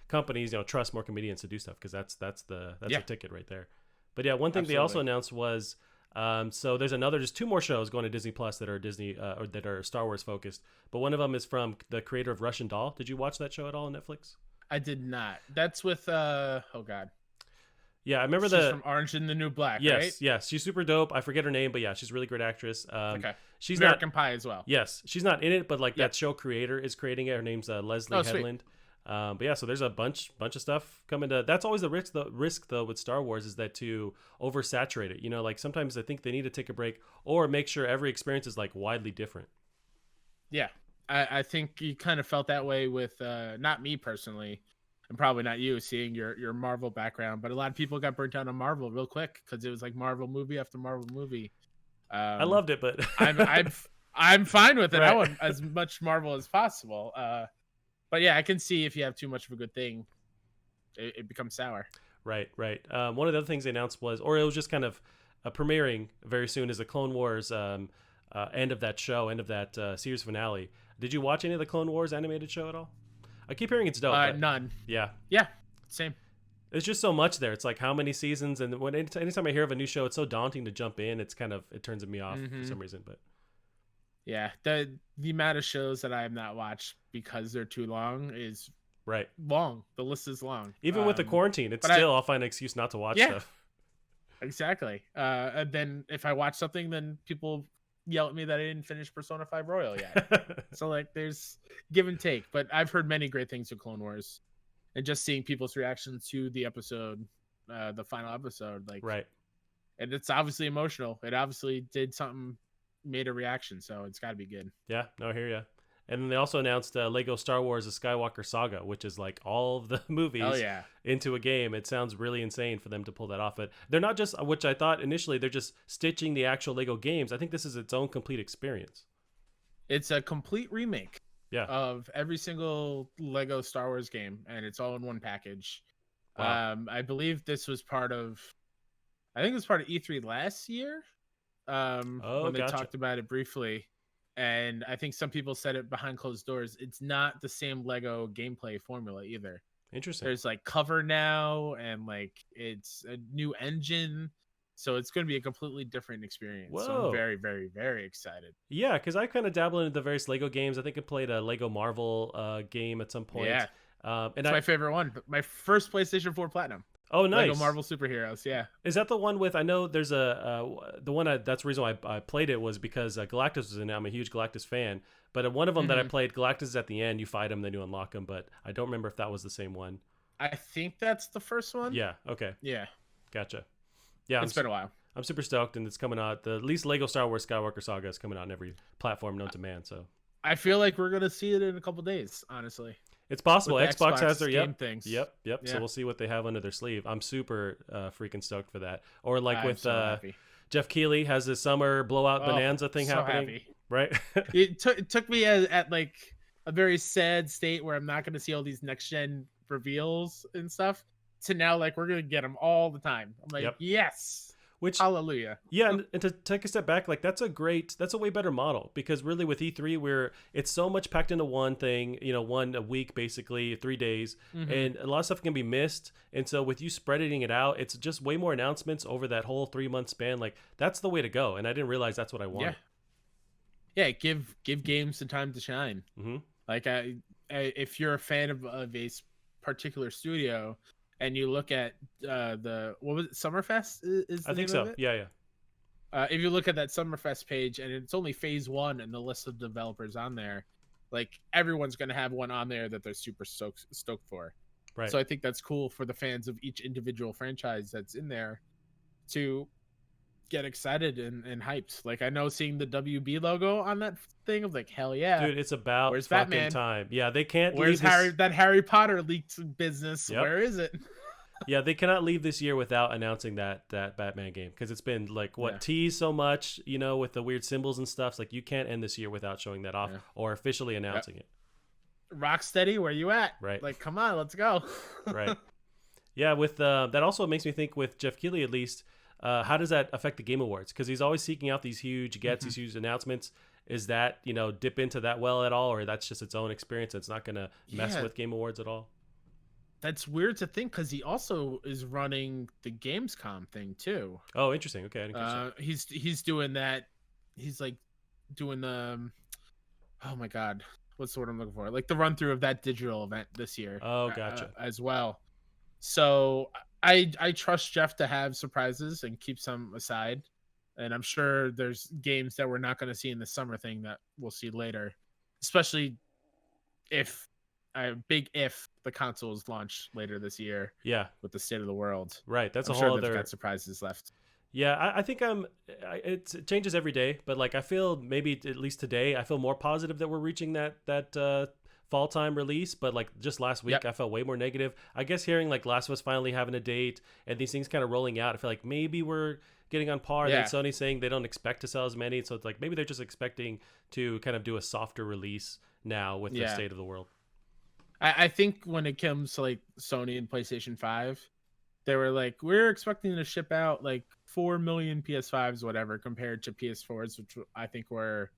companies, trust more comedians to do stuff, because that's the ticket right there. But yeah, one thing they also announced was so there's there's 2 more shows going to Disney Plus that are Disney or that are Star Wars focused, but one of them is from the creator of Russian Doll. Did you watch that show at all on Netflix? I did not. That's with oh god. Yeah, I remember she's from Orange and the New Black, right? Yes, she's super dope. I forget her name, but yeah, she's a really great actress. Okay. She's American Pie as well. Yes, she's not in it, but like that show creator is creating it. Her name's Leslie Headland. But yeah, so there's a bunch of stuff coming to. That's always the risk though with Star Wars, is that to oversaturate it. Like sometimes I think they need to take a break or make sure every experience is like widely different. Yeah, I think you kind of felt that way with not me personally, and probably not you, seeing your Marvel background, but a lot of people got burnt out on Marvel real quick because it was like Marvel movie after Marvel movie. I loved it, but I'm fine with it. Right. I want as much Marvel as possible. But yeah, I can see if you have too much of a good thing, it becomes sour. Right. One of the other things they announced was, or it was just kind of premiering very soon, is the Clone Wars end of that show, end of that series finale. Did you watch any of the Clone Wars animated show at all? I keep hearing it's dope. None. Yeah, same. There's just so much there. It's like how many seasons, and anytime I hear of a new show, it's so daunting to jump in. It turns me off for some reason. But yeah, the amount of shows that I have not watched because they're too long is long. The list is long. Even with the quarantine, I'll find an excuse not to watch stuff. Exactly. And then if I watch something, then people yell at me that I didn't finish Persona 5 Royal yet. So like there's give and take, but I've heard many great things of Clone Wars, and just seeing people's reactions to the episode, the final episode, like and it's obviously emotional. It obviously did something, made a reaction, so it's got to be good. Yeah, no, I hear ya. And then they also announced Lego Star Wars: The Skywalker Saga, which is like all of the movies into a game. It sounds really insane for them to pull that off. But they're not just, which I thought initially, they're just stitching the actual Lego games. I think this is its own complete experience. It's a complete remake Yeah. of every single Lego Star Wars game, and it's all in one package. Wow. I believe this was part of, I think it was part of E3 last year, when they talked about it briefly. And I think some people said it behind closed doors. It's not the same Lego gameplay formula either. Interesting. There's like cover now, and like it's a new engine. So it's going to be a completely different experience. Whoa. So I'm very, very, very excited. Yeah, because I kind of dabble into the various Lego games. I think I played a Lego Marvel game at some point. Yeah. And it's my favorite one. My first PlayStation 4 Platinum. Oh, nice. Lego Marvel Superheroes, yeah. Is that the one with, I know there's the one, that's the reason why I played it was because Galactus was in it. I'm a huge Galactus fan. But one of them that I played, Galactus is at the end. You fight him, then you unlock him. But I don't remember if that was the same one. I think that's the first one. Yeah, okay. Yeah. Gotcha. Yeah, it's been a while. I'm super stoked, and it's coming out. The at least Lego Star Wars Skywalker Saga is coming out on every platform known to man. So I feel like we're gonna see it in a couple days. Honestly, it's possible. Xbox has their game things. Yep. Yeah. So we'll see what they have under their sleeve. I'm super freaking stoked for that. Or like with Jeff Keighley has this summer blowout bonanza thing happening. Happy. Right. it took me at like a very sad state where I'm not gonna see all these next gen reveals and stuff, to now like we're gonna get them all the time. I'm like, yes. Which, hallelujah. Yeah, and to take a step back, like that's a way better model, because really with E3 it's so much packed into one thing, one a week basically, 3 days, and a lot of stuff can be missed. And so with you spreading it out, it's just way more announcements over that whole 3-month span. Like that's the way to go, and I didn't realize that's what I wanted. Yeah, give games the time to shine. Mm-hmm. Like if you're a fan of particular studio, and you look at the what was it, Summerfest is the I think name of so. it? Yeah, yeah. If you look at that Summerfest page, and it's only phase 1 and the list of developers on there, like everyone's gonna have one on there that they're super stoked for. Right. So I think that's cool for the fans of each individual franchise that's in there to get excited and hyped. Like I know seeing the WB logo on that thing, of like, hell yeah, Dude, it's about where's fucking Batman? time. Yeah, they can't Where's leave Harry? this... That Harry Potter leaked business. Yep. Where is it? Yeah, they cannot leave this year without announcing that Batman game, because it's been like teased so much, with the weird symbols and stuff. It's like you can't end this year without showing that off or officially announcing it. Rocksteady, where you at? Right. Like, come on, let's go. Right. Yeah, with that also makes me think, with Jeff Keighley at least, how does that affect the Game Awards? Because he's always seeking out these huge gets, these huge announcements. Is that, dip into that well at all, or that's just its own experience? It's not going to mess with Game Awards at all? That's weird to think, because he also is running the Gamescom thing too. Oh, interesting. Okay, I didn't catch that. He's doing that. He's like doing the oh my god, what's the word I'm looking for? Like the run through of that digital event this year. Oh, gotcha. As well. So I trust Jeff to have surprises and keep some aside. And I'm sure there's games that we're not going to see in the summer thing that we'll see later, especially if the console is launched later this year. Yeah, with the state of the world. Right, that's I'm a whole sure other. They've got surprises left. Yeah, I think it changes every day, but like I feel maybe at least today I feel more positive that we're reaching that fall time release. But like just last week, I felt way more negative. I guess hearing like Last of Us finally having a date and these things kind of rolling out, I feel like maybe we're getting on par. Then Sony's saying they don't expect to sell as many, so it's like maybe they're just expecting to kind of do a softer release now with the state of the world. I think when it comes to like Sony and PlayStation 5, they were like, we're expecting to ship out like 4 million PS5s, whatever, compared to PS4s, which I think were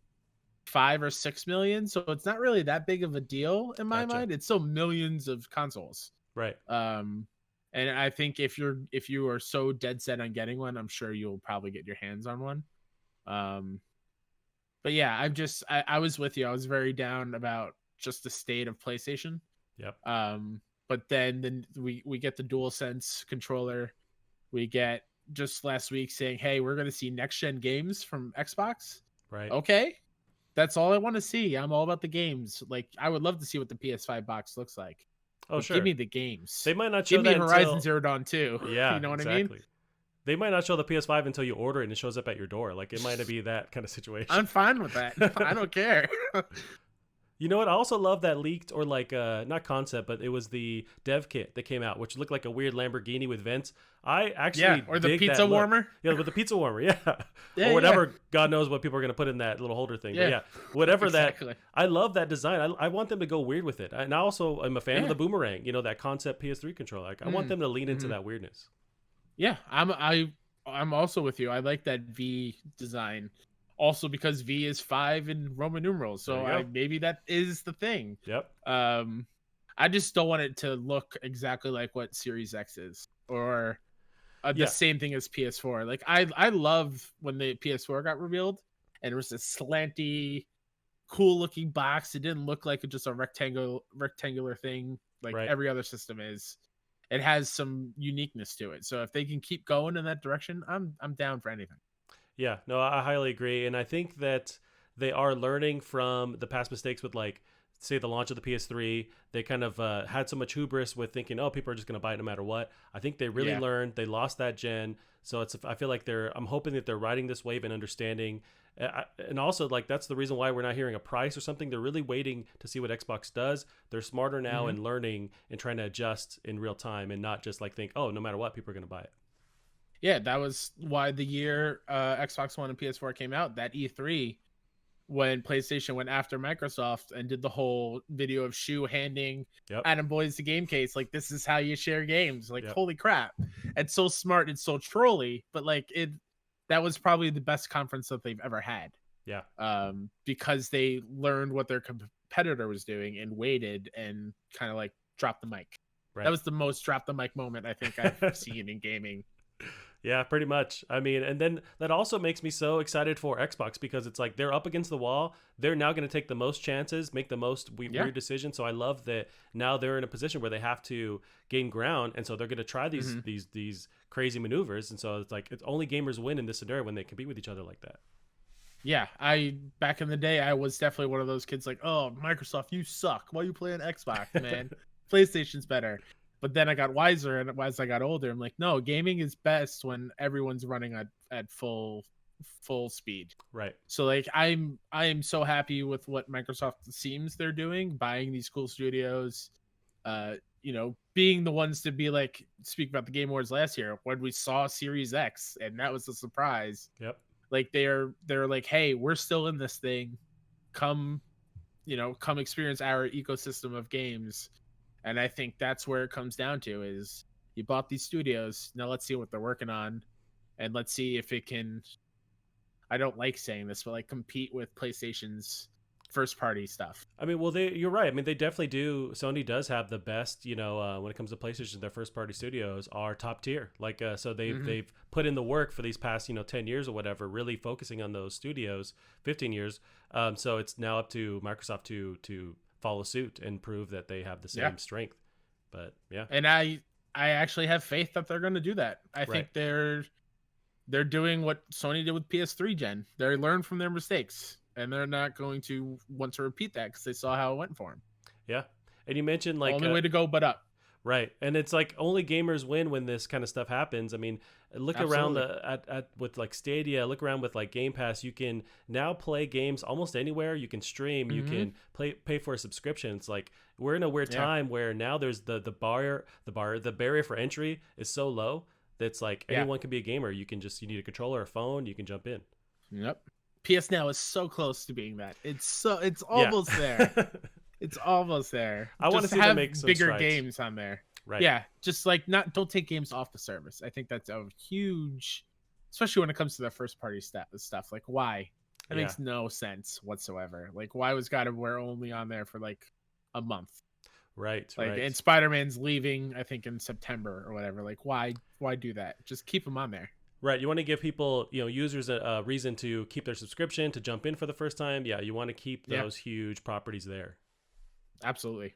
5 or 6 million. So it's not really that big of a deal in my mind. It's still millions of consoles. Right. And I think if you are so dead set on getting one, I'm sure you'll probably get your hands on one. But yeah, I was with you. I was very down about just the state of PlayStation. Yep. But then we get the DualSense controller. We get just last week saying, hey, we're going to see next gen games from Xbox. Right. Okay. That's all I want to see. I'm all about the games. Like, I would love to see what the PS5 box looks like. Oh, but sure. Give me the games. They might not show Give me that Horizon until... Zero Dawn 2. Yeah, you know what exactly. I mean? They might not show the PS5 until you order it and it shows up at your door. Like, it might not be that kind of situation. I'm fine with that. I don't care. You know what? I also love that leaked, or like not concept, but it was the dev kit that came out, which looked like a weird Lamborghini with vents. I actually or the dig pizza that look. warmer. Yeah, with the pizza warmer. Yeah, or whatever. God knows what people are gonna put in that little holder thing. Yeah, but yeah, whatever exactly. that. I love that design. I want them to go weird with it. And I also am a fan of the boomerang. You know, that concept PS3 controller. Like, I want them to lean into that weirdness. Yeah, I'm also with you. I like that V design. Also, because V is 5 in Roman numerals, so maybe that is the thing. Yep. I just don't want it to look exactly like what Series X is, or the same thing as PS4. Like I love when the PS4 got revealed, and it was this slanty, cool-looking box. It didn't look like just a rectangular thing like every other system is. It has some uniqueness to it. So if they can keep going in that direction, I'm down for anything. Yeah, no, I highly agree. And I think that they are learning from the past mistakes with, like, say, the launch of the PS3. They kind of had so much hubris with thinking, oh, people are just going to buy it no matter what. I think they really learned. They lost that gen. So I feel like I'm hoping that they're riding this wave and understanding. And also, like, that's the reason why we're not hearing a price or something. They're really waiting to see what Xbox does. They're smarter now and learning and trying to adjust in real time, and not just like think, oh, no matter what, people are going to buy it. Yeah, that was why the year Xbox One and PS4 came out, that E3, when PlayStation went after Microsoft and did the whole video of Shu handing Adam Boyes the game case, like, this is how you share games. Like, holy crap. It's so smart and so trolly, but like that was probably the best conference that they've ever had. Yeah. Because they learned what their competitor was doing and waited and kind of like dropped the mic. Right. That was the most drop the mic moment I think I've seen in gaming. Yeah, pretty much. I mean, and then that also makes me so excited for Xbox because it's like they're up against the wall. They're now going to take the most chances, make the most Yeah. weird decisions. So I love that now they're in a position where they have to gain ground, and so they're going to try these crazy maneuvers. And so it's like it's only gamers win in this scenario when they compete with each other like that. Yeah, back in the day, I was definitely one of those kids like, oh, Microsoft, you suck. Why are you playing Xbox, man? PlayStation's better. But then I got wiser, and as I got older, I'm like, no, gaming is best when everyone's running at full speed. Right. So like, I am so happy with what Microsoft seems they're doing, buying these cool studios, being the ones to be like, speak about the Game Awards last year when we saw Series X, and that was a surprise. Yep. Like they're like, hey, we're still in this thing. Come experience our ecosystem of games. And I think that's where it comes down to is you bought these studios. Now let's see what they're working on. And let's see if it can, I don't like saying this, but like compete with PlayStation's first party stuff. I mean, well, you're right. I mean, they definitely do. Sony does have the best, when it comes to PlayStation, their first party studios are top tier. Like, so they've put in the work for these past, 10 years or whatever, really focusing on those studios, 15 years. So it's now up to Microsoft to follow suit and prove that they have the same strength. But yeah. And I actually have faith that they're going to do that. I think they're doing what Sony did with PS3 gen. They learned from their mistakes. And they're not going to want to repeat that because they saw how it went for them. Yeah. And you mentioned like only way to go but up. Right. And it's like only gamers win when this kind of stuff happens. I mean, look Absolutely. around at with like Stadia, look around with like Game Pass. You can now play games almost anywhere. You can stream, you can pay for a subscription. It's like we're in a weird time where now there's the barrier for entry is so low that's like anyone can be a gamer. You need a controller, a phone, you can jump in. Yep. PS Now is so close to being that. It's almost there. It's almost there. I want to see them make some bigger strides. games on there. Right. Yeah, just like don't take games off the service. I think that's a huge, especially when it comes to the first party stuff. Like why? That makes no sense whatsoever. Like why was God of War only on there for like a month? Right. Like and Spider-Man's leaving, I think in September or whatever. Like why do that? Just keep them on there. Right. You want to give people, users a reason to keep their subscription, to jump in for the first time. Yeah. You want to keep those huge properties there. Absolutely.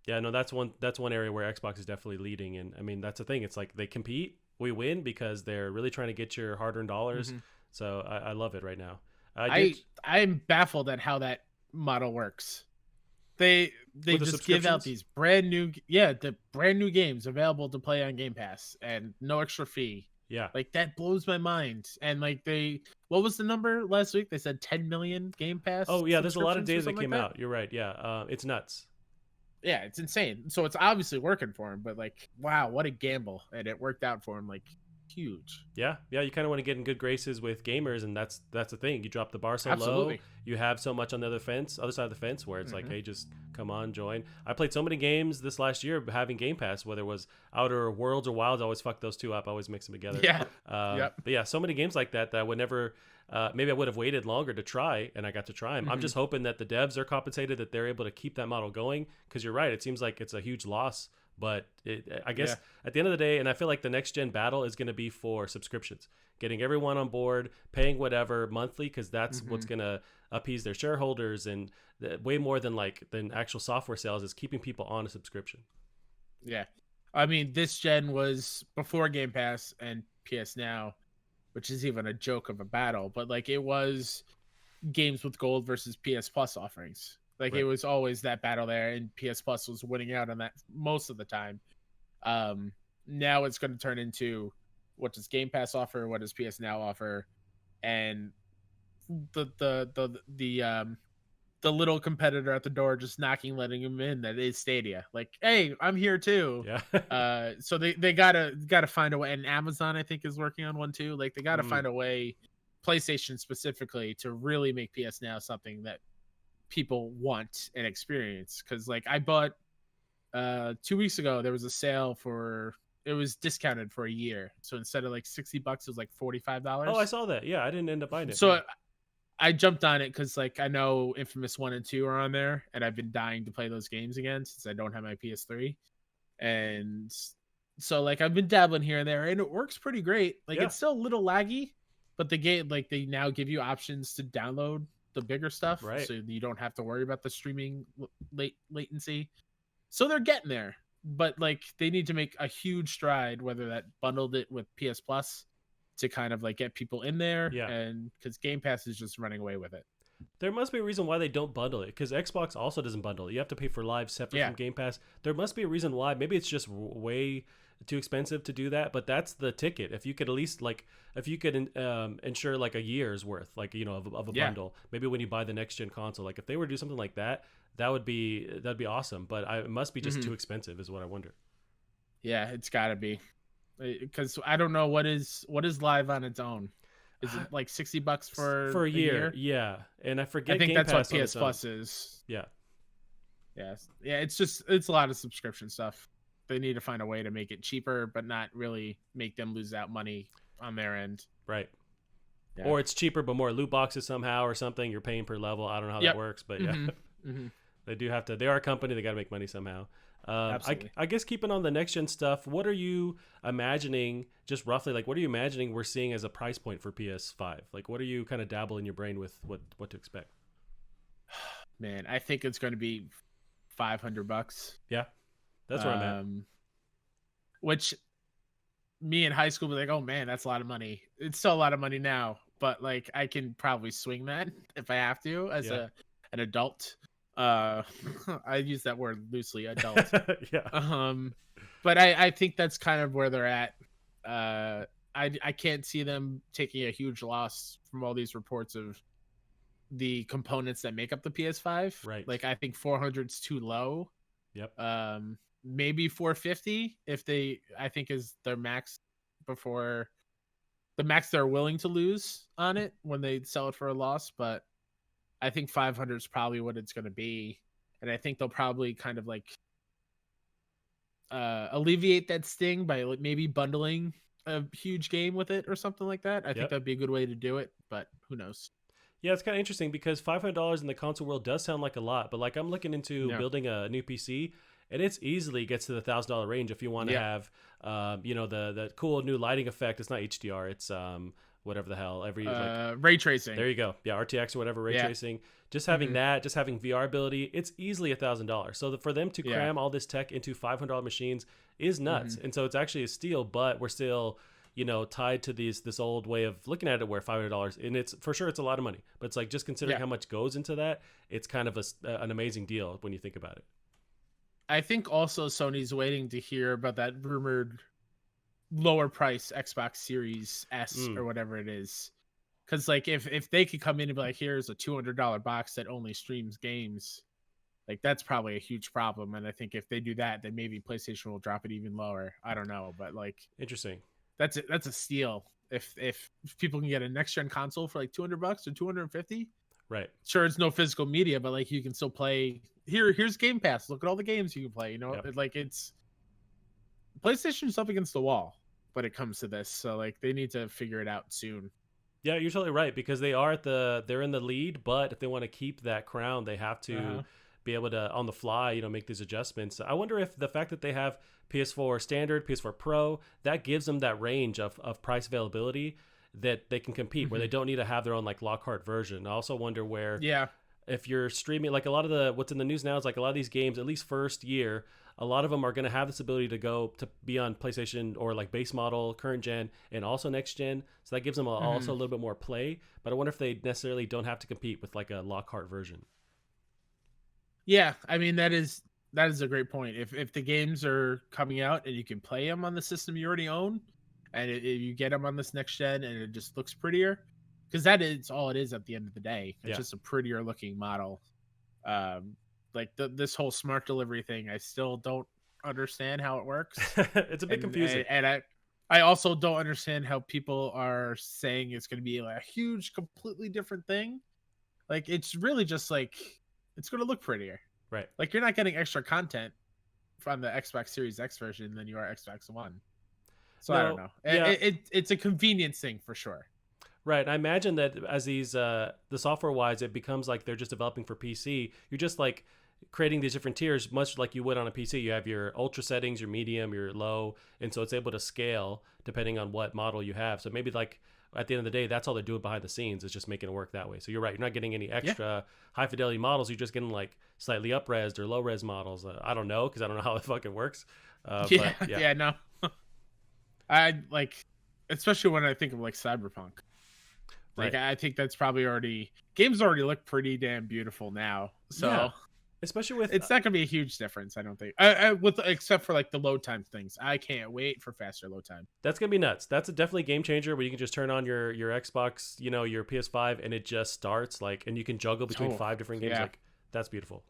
Yeah, no, that's one area where Xbox is definitely leading. And I mean, that's the thing. It's like they compete, we win because they're really trying to get your hard-earned dollars. So I love it right now. I'm baffled at how that model works. They just give out these brand new games available to play on Game Pass and no extra fee. Yeah. Like that blows my mind. And like what was the number last week? They said 10 million Game Pass. Oh yeah, there's a lot of data that came out. You're right. Yeah. It's nuts. Yeah, it's insane. So it's obviously working for him, but like, wow, what a gamble. And it worked out for him like huge. Yeah. You kind of want to get in good graces with gamers, and that's the thing. You drop the bar so low, you have so much on the other side of the fence where it's like, hey, just come on, join. I played so many games this last year having Game Pass, whether it was Outer Worlds or Wilds. I always fuck those two up. I always mix them together. Yeah. But yeah, so many games like that I would never. Maybe I would have waited longer to try, and I got to try them. I'm just hoping that the devs are compensated, that they're able to keep that model going. Because you're right, it seems like it's a huge loss. But I guess at the end of the day, and I feel like the next gen battle is going to be for subscriptions, getting everyone on board, paying whatever monthly, because that's what's going to appease their shareholders, and way more than actual software sales is keeping people on a subscription. Yeah, I mean, this gen was before Game Pass and PS Now, which is even a joke of a battle, but like it was games with gold versus PS Plus offerings. Like it was always that battle there, and PS Plus was winning out on that most of the time. Now it's going to turn into what does Game Pass offer, what does PS Now offer, and the little competitor at the door just knocking, letting him in. That is Stadia. Like, hey, I'm here too. Yeah. So they gotta find a way, and Amazon I think is working on one too. Like they gotta find a way, PlayStation specifically, to really make PS Now something that people want and experience. Because like I bought 2 weeks ago, there was a sale it was discounted for a year, so instead of like $60 it was like $45. Oh, I saw that. Yeah, I didn't end up buying it. So I jumped on it because like I know Infamous 1 and 2 are on there, and I've been dying to play those games again since I don't have my PS3. And So like I've been dabbling here and there, and it works pretty great. Like Yeah. it's still a little laggy, but the game, like they now give you options to download the bigger stuff, Right. so you don't have to worry about the streaming latency. So they're getting there, but like they need to make a huge stride, whether that bundled it with PS Plus to kind of like get people in there, Yeah. and because Game Pass is just running away with it. There must be a reason why they don't bundle it, because Xbox also doesn't bundle it. You have to pay for Live separate Yeah. from Game Pass. There must be a reason why. Maybe it's just way too expensive to do that, but that's the ticket. If you could at least like, if you could ensure like a year's worth, like of a Yeah. bundle. Maybe when you buy the next gen console, like if they were to do something like that, that'd be awesome. But it must be just too expensive, is what I wonder. Yeah, it's got to be, because I don't know what is Live on its own. Is it like $60 for a year? Yeah, and I forget. I think Game that's Pass what on PS its own. Plus is. Yeah. Yeah, it's a lot of subscription stuff. They need to find a way to make it cheaper, but not really make them lose out money on their end. Right. Yeah. Or it's cheaper but more loot boxes somehow or something. You're paying per level. I don't know how that works, but yeah, they do have to. They are a company. They got to make money somehow. Absolutely. I guess keeping on the next gen stuff, what are you imagining, just roughly, like what are you imagining we're seeing as a price point for PS5? Like what are you kind of dabble in your brain with what to expect? Man, I think it's going to be $500. Yeah, that's where I'm at. Which me in high school was like, oh man, that's a lot of money. It's still a lot of money now, but like I can probably swing that if I have to as an adult. I use that word loosely, adult. Yeah. But I think that's kind of where they're at. I can't see them taking a huge loss from all these reports of the components that make up the PS5. Right. Like I think 400 is too low. Yep. Maybe 450 if they, I think is their max, before the max they're willing to lose on it when they sell it for a loss. But I think 500 is probably what it's going to be. And I think they'll probably kind of like alleviate that sting by maybe bundling a huge game with it or something like that. I think that'd be a good way to do it, but who knows? Yeah, it's kind of interesting because $500 in the console world does sound like a lot, but like I'm looking into building a new PC, and it's easily gets to the $1,000 range if you want to have, the cool new lighting effect. It's not HDR, it's whatever the hell, ray tracing. There you go. Yeah, RTX or whatever, ray tracing. Just having that, just having VR ability, it's easily $1,000. So for them to cram all this tech into $500 machines is nuts. And so it's actually a steal, but we're still tied to this old way of looking at it where $500, and it's for sure it's a lot of money, but it's like just considering how much goes into that, it's kind of an amazing deal when you think about it. I think also Sony's waiting to hear about that rumored lower price Xbox Series S or whatever it is. Because like if they could come in and be like, here's a $200 box that only streams games, like that's probably a huge problem. And I think if they do that, then maybe PlayStation will drop it even lower. I don't know, but like interesting. That's a steal. If people can get a next gen console for like $200 or $250, right? Sure, it's no physical media, but like you can still play. Here's Game Pass. Look at all the games you can play. Like it's PlayStation's up against the wall when it comes to this. So like they need to figure it out soon. Yeah, you're totally right, because they're in the lead, but if they want to keep that crown, they have to be able to on the fly, make these adjustments. I wonder if the fact that they have PS4 standard, PS4 Pro, that gives them that range of price availability that they can compete where they don't need to have their own like Lockhart version. I also wonder where if you're streaming, like a lot of what's in the news now is like a lot of these games, at least first year, a lot of them are going to have this ability to go to be on PlayStation or like base model, current gen, and also next gen. So that gives them also a little bit more play. But I wonder if they necessarily don't have to compete with like a Lockhart version. Yeah, I mean that is a great point. If the games are coming out and you can play them on the system you already own, and you get them on this next gen and it just looks prettier, because that is all it is at the end of the day. It's just a prettier looking model. Like this whole smart delivery thing, I still don't understand how it works. It's a bit confusing. And I also don't understand how people are saying it's going to be like a huge, completely different thing. Like it's really just like it's going to look prettier. Right. Like you're not getting extra content from the Xbox Series X version than you are Xbox One. So I don't know. It's a convenience thing for sure. Right. I imagine that as these the software wise, it becomes like they're just developing for PC. You're just like creating these different tiers, much like you would on a PC. You have your ultra settings, your medium, your low, and so it's able to scale depending on what model you have. So maybe like at the end of the day, that's all they're doing behind the scenes is just making it work that way. So you're right. You're not getting any extra high fidelity models. You're just getting like slightly up-resed or low-res models. I don't know because I don't know how it fucking works. No. I like, especially when I think of like Cyberpunk. Like I think that's probably games already look pretty damn beautiful now. So especially with it's not gonna be a huge difference, I don't think. Except for like the load time things. I can't wait for faster load time. That's gonna be nuts. That's definitely a game changer where you can just turn on your Xbox, your PS5, and it just starts and you can juggle between 5 different games. Like that's beautiful.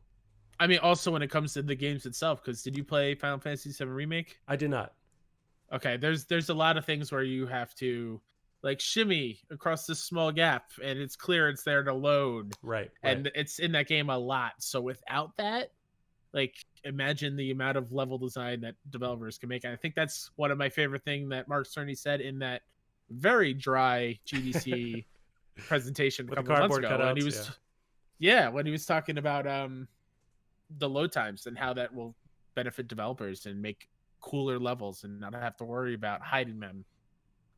I mean, also when it comes to the games itself, because did you play Final Fantasy VII Remake? I did not. Okay, there's a lot of things where you have to like shimmy across this small gap, and it's clear it's there to load. Right. And it's in that game a lot. So without that, like imagine the amount of level design that developers can make. And I think that's one of my favorite thing that Mark Cerny said in that very dry GDC presentation a couple of months ago. When he was when he was talking about the load times and how that will benefit developers and make cooler levels and not have to worry about hiding them.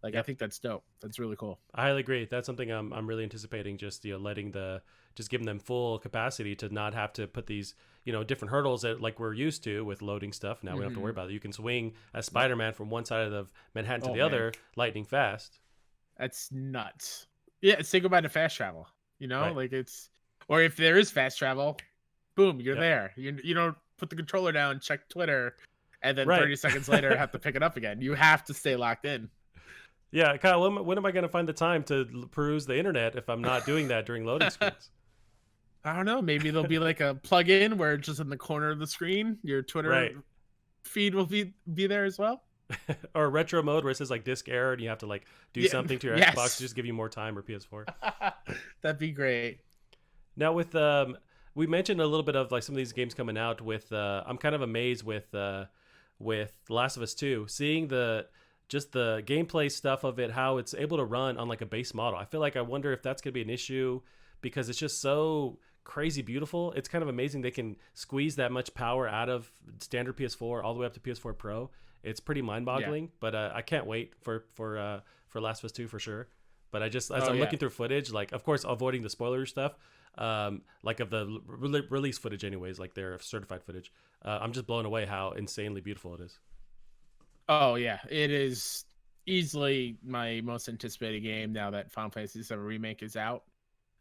Like I think that's dope. That's really cool. I highly agree. That's something I'm really anticipating. Just just giving them full capacity to not have to put these different hurdles that like we're used to with loading stuff. Now we don't have to worry about it. You can swing as Spider-Man from one side of Manhattan to the other, lightning fast. That's nuts. Yeah, say goodbye to fast travel. Like or if there is fast travel, boom, you're there. You don't put the controller down, check Twitter, and then 30 seconds later have to pick it up again. You have to stay locked in. Yeah, Kyle, when am I going to find the time to peruse the internet if I'm not doing that during loading screens? I don't know. Maybe there'll be like a plug-in where just in the corner of the screen, your Twitter feed will be there as well. Or retro mode where it says like disk error and you have to like do something to your Xbox to just give you more time or PS4. That'd be great. Now with we mentioned a little bit of like some of these games coming out with I'm kind of amazed with Last of Us 2, seeing just the gameplay stuff of it, how it's able to run on like a base model. I wonder if that's going to be an issue because it's just so crazy beautiful. It's kind of amazing they can squeeze that much power out of standard PS4 all the way up to PS4 Pro. It's pretty mind-boggling, but I can't wait for Last of Us 2 for sure. But as I'm looking through footage, like of course avoiding the spoiler stuff, like of the release footage anyways, like their certified footage, I'm just blown away how insanely beautiful it is. Oh yeah, it is easily my most anticipated game now that Final Fantasy VII Remake is out.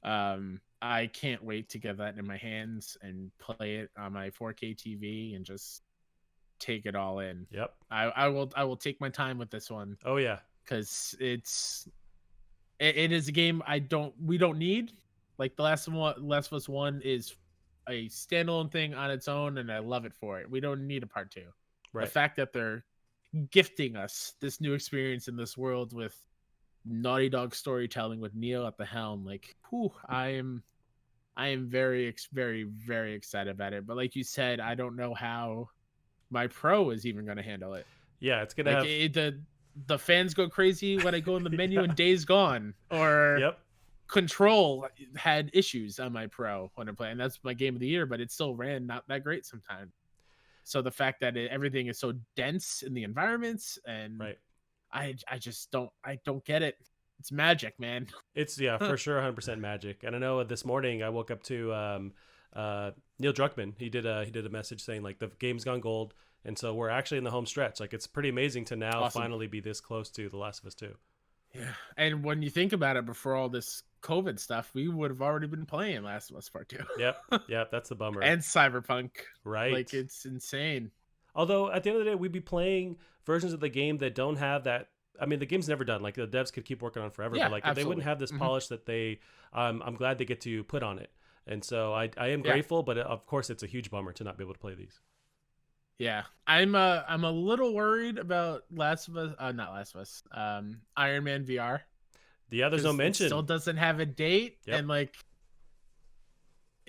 I can't wait to get that in my hands and play it on my 4K TV and just take it all in. Yep. I will take my time with this one. Oh yeah, because it is a game we don't need. Like the Last of Us 1 is a standalone thing on its own, and I love it for it. We don't need a part 2. Right. The fact that they're gifting us this new experience in this world with Naughty Dog storytelling with Neil at the helm, like, I am very, very, very excited about it. But like you said, I don't know how my Pro is even going to handle it. Yeah, it's gonna have the fans go crazy when I go in the menu and Days Gone or Control had issues on my Pro when I play, and that's my game of the year, but it still ran not that great sometimes. So the fact that everything is so dense in the environments, and I just don't get it. It's magic, man. It's for sure 100% magic. And I know this morning I woke up to Neil Druckmann. He did a message saying like the game's gone gold, and so we're actually in the home stretch. Like it's pretty amazing to now finally be this close to The Last of Us 2. Yeah, and when you think about it, before all this COVID stuff, we would have already been playing Last of Us Part 2. Yep, that's the bummer. And Cyberpunk. Right. Like, it's insane. Although, at the end of the day, we'd be playing versions of the game that don't have that. I mean, the game's never done. Like, the devs could keep working on it forever. Yeah, but, like, absolutely. they wouldn't have this polish that they... I'm glad they get to put on it. And so I am grateful, but of course, it's a huge bummer to not be able to play these. Yeah, I'm a little worried about Last of Us, not Last of Us, Iron Man VR. Yeah, there's no mention. It still doesn't have a date, and like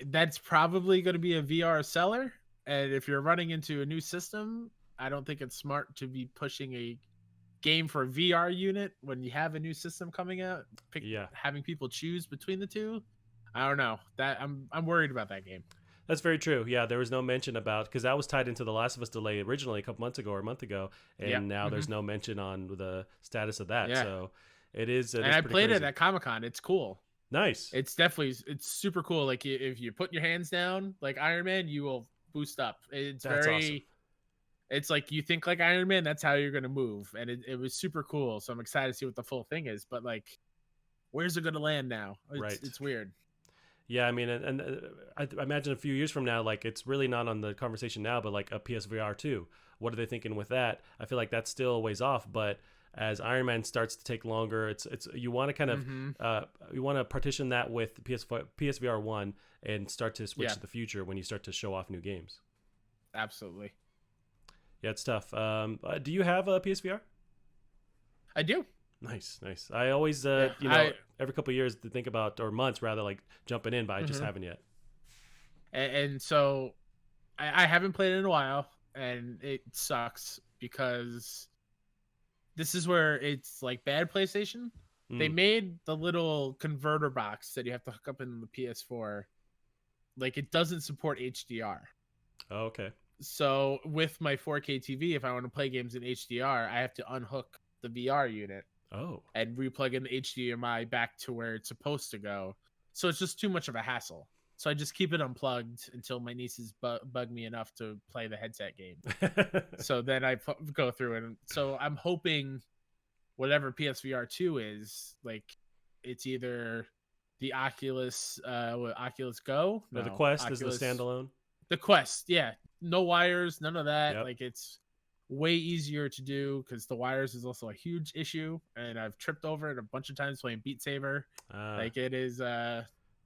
that's probably going to be a VR seller. And if you're running into a new system, I don't think it's smart to be pushing a game for a VR unit when you have a new system coming out. Having people choose between the two. I don't know. That I'm worried about that game. That's very true. Yeah, there was no mention about, because that was tied into the Last of Us delay originally a couple months ago or a month ago, and Yeah. now there's no mention on the status of that. Yeah. So it is And I pretty played crazy. it at Comic-Con. It's cool. Nice. It's definitely it's super cool. Like if you put your hands down like Iron Man, you will boost up. It's That's very awesome. It's like you think like Iron Man, that's how you're gonna move. And it was super cool. So I'm excited to see what the full thing is. But like, where's it gonna land now? Right. It's weird. Yeah, I mean, and I imagine a few years from now, like it's really not on the conversation now, but like a PSVR 2. What are they thinking with that? I feel like that's still a ways off, but as Iron Man starts to take longer, it's you want to kind of you want to partition that with PSVR 1 and start to switch to the future when you start to show off new games. Absolutely. Yeah, it's tough. Do you have a PSVR? I do. Nice. I always, every couple of years to think about, or months rather, like jumping in, but I just haven't yet. And so I haven't played it in a while, and it sucks because this is where it's like bad PlayStation. They made the little converter box that you have to hook up in the PS4. Like it doesn't support HDR. Oh, okay. So with my 4K TV, if I want to play games in HDR, I have to unhook the VR unit. Oh. And replug in the HDMI back to where it's supposed to go. So it's just too much of a hassle. So I just keep it unplugged until my nieces bug me enough to play the headset game. So then I go through it. And so I'm hoping whatever PSVR 2 is, like it's either the Oculus Go. No, the Quest is the standalone. The Quest, yeah. No wires, none of that. Yep. Like it's way easier to do because the wires is also a huge issue, and I've tripped over it a bunch of times playing Beat Saber. Like it is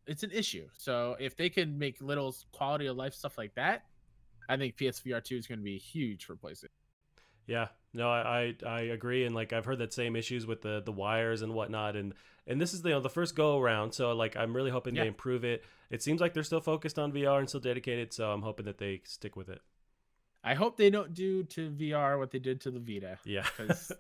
it's an issue. So if they can make little quality of life stuff like that, I think PSVR 2 is going to be huge for PlayStation. Yeah, no, I agree, and like I've heard that same issues with the wires and whatnot, and this is the first go around, so like I'm really hoping they improve it. It seems like they're still focused on VR and still dedicated, so I'm hoping that they stick with it. I hope they don't do to VR what they did to the Vita. Yeah. Because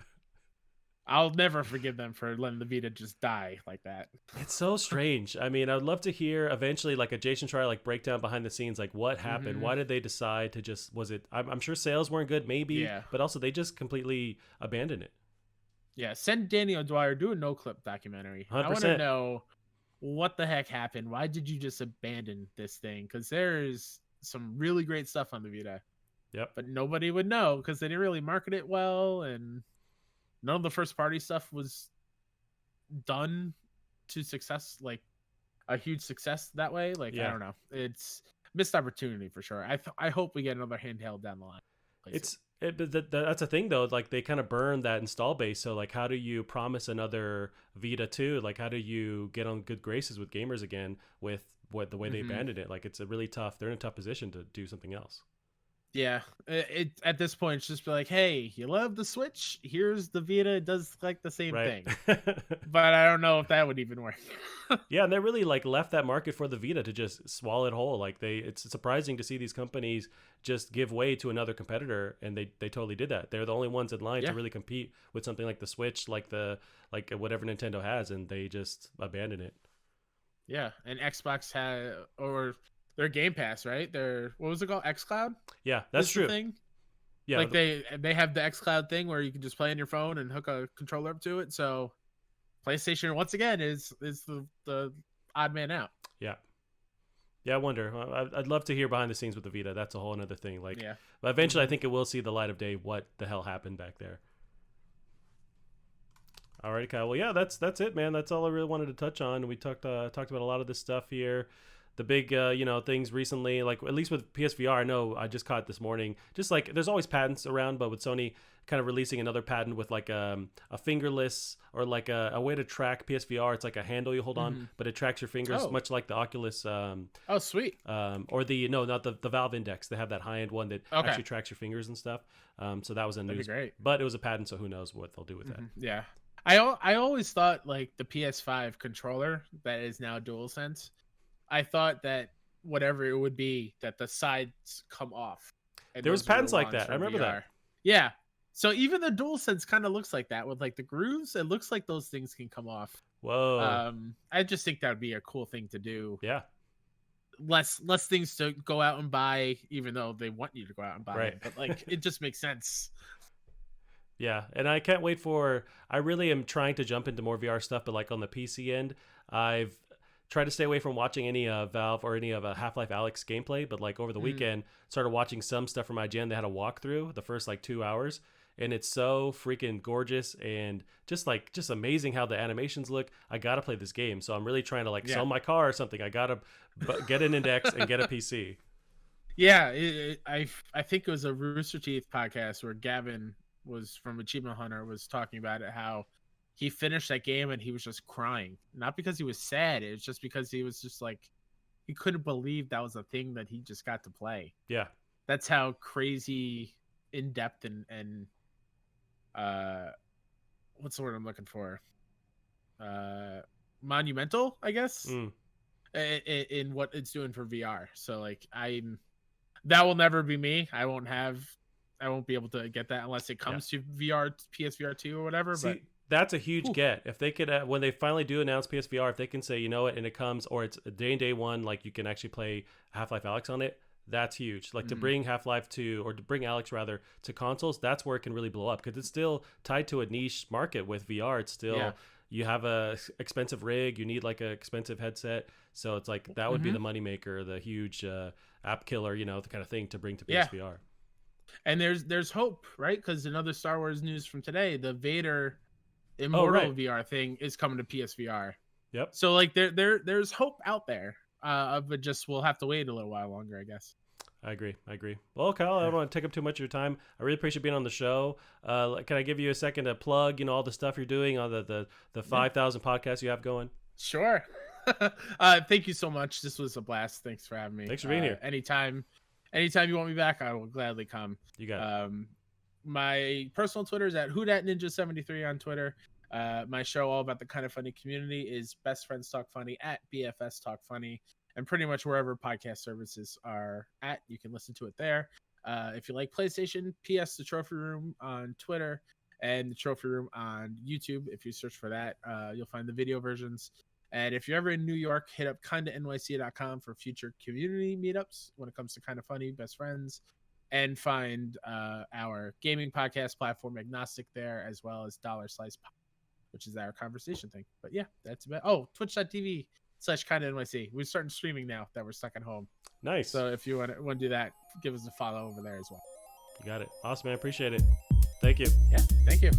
I'll never forgive them for letting the Vita just die like that. It's so strange. I mean, I'd love to hear eventually like a Jason Schreier like breakdown behind the scenes, like what happened? Why did they decide to just, was it, I'm sure sales weren't good, maybe, but also they just completely abandoned it. Yeah, send Danny O'Dwyer, do a no-clip documentary. 100%. I want to know what the heck happened. Why did you just abandon this thing? Because there's some really great stuff on the Vita. Yep. But nobody would know because they didn't really market it well, and none of the first party stuff was done to success, like a huge success that way. Like I don't know, it's missed opportunity for sure. I hope we get another handheld down the line. That's a thing though. Like they kind of burned that install base. So like, how do you promise another Vita 2? Like, how do you get on good graces with gamers again with the way they abandoned it? Like, it's a really tough. They're in a tough position to do something else. Yeah, it at this point it's just be like, hey, you love the Switch? Here's the Vita. It does like the same thing, but I don't know if that would even work. Yeah, and they really like left that market for the Vita to just swallow it whole. Like it's surprising to see these companies just give way to another competitor, and they totally did that. They're the only ones in line to really compete with something like the Switch, like whatever Nintendo has, and they just abandoned it. Yeah, and Xbox had or their Game Pass, right? Their what was it called? xCloud? Yeah, that's true. Thing? Yeah, like they have the xCloud thing where you can just play on your phone and hook a controller up to it. So PlayStation once again is the odd man out. Yeah. Yeah, I wonder. I'd love to hear behind the scenes with the Vita. That's a whole other thing. Like, but eventually, I think it will see the light of day. What the hell happened back there? All right, Kyle. Well, yeah, that's it, man. That's all I really wanted to touch on. We talked about a lot of this stuff here. The big, things recently, like at least with PSVR, I know I just caught it this morning. Just like there's always patents around, but with Sony kind of releasing another patent with like a fingerless or like a way to track PSVR. It's like a handle you hold on, but it tracks your fingers, much like the Oculus. Oh, sweet. Or not the Valve Index. They have that high end one that actually tracks your fingers and stuff. So that was a news, great. But it was a patent, so who knows what they'll do with that. Yeah, I always thought like the PS5 controller that is now DualSense. I thought that whatever it would be, that the sides come off. There was patents like that. I remember that. Yeah. So even the DualSense kind of looks like that with like the grooves. It looks like those things can come off. Whoa. I just think that would be a cool thing to do. Yeah. less things to go out and buy, even though they want you to go out and buy Right. it. But like, it just makes sense. Yeah, and I can't wait for. I really am trying to jump into more VR stuff, but like on the PC end, I've tried to stay away from watching any Valve or any of Half-Life Alyx gameplay. But like over the weekend, started watching some stuff from IGN. They had a walkthrough the first like 2 hours, and it's so freaking gorgeous and just amazing how the animations look. I gotta play this game, so I'm really trying to like sell my car or something. I gotta get an Index and get a PC. Yeah, I think it was a Rooster Teeth podcast where Gavin was from Achievement Hunter was talking about it, how he finished that game and he was just crying, not because he was sad, it was just because he was just like, he couldn't believe that was a thing that he just got to play. Yeah, that's how crazy in depth and what's the word I'm looking for, monumental, I guess, in what it's doing for VR. So like, that will never be me. I won't be able to get that unless it comes to VR, PSVR 2 or whatever. See, but that's a huge get. If they could, when they finally do announce PSVR, if they can say, you know what, and it comes, or it's day one, like you can actually play Half-Life Alyx on it, that's huge. Like to bring Half-Life 2, or to bring Alyx rather, to consoles, that's where it can really blow up, because it's still tied to a niche market with VR. It's still, you have a expensive rig, you need like an expensive headset. So it's like, that would be the moneymaker, the huge app killer, the kind of thing to bring to PSVR. And there's hope, right? Because another Star Wars news from today, the Vader Immortal VR thing is coming to PSVR. Yep. So like there's hope out there. But just we'll have to wait a little while longer, I guess. I agree. Well, Kyle, I don't want to take up too much of your time. I really appreciate being on the show. Can I give you a second to plug, all the stuff you're doing on the 5,000 podcasts you have going? Sure. Thank you so much. This was a blast. Thanks for having me. Thanks for being here. Anytime you want me back, I will gladly come. You got it. My personal Twitter is at WhoDatNinja73 on Twitter. My show, all about the kind of funny community, is Best Friends Talk Funny at BFS Talk Funny, and pretty much wherever podcast services are at, you can listen to it there. If you like PlayStation, PS the Trophy Room on Twitter and the Trophy Room on YouTube. If you search for that, you'll find the video versions. And if you're ever in New York, hit up kindanyc.com for future community meetups when it comes to Kind of Funny, Best Friends, and find our gaming podcast platform Agnostic there, as well as Dollar Slice Pop, which is our conversation thing. But yeah, that's about twitch.tv/kindanyc. We're starting streaming now that we're stuck at home. Nice. So if you want to do that, give us a follow over there as well. You got it. Awesome, man. Appreciate it. Thank you. Yeah, thank you.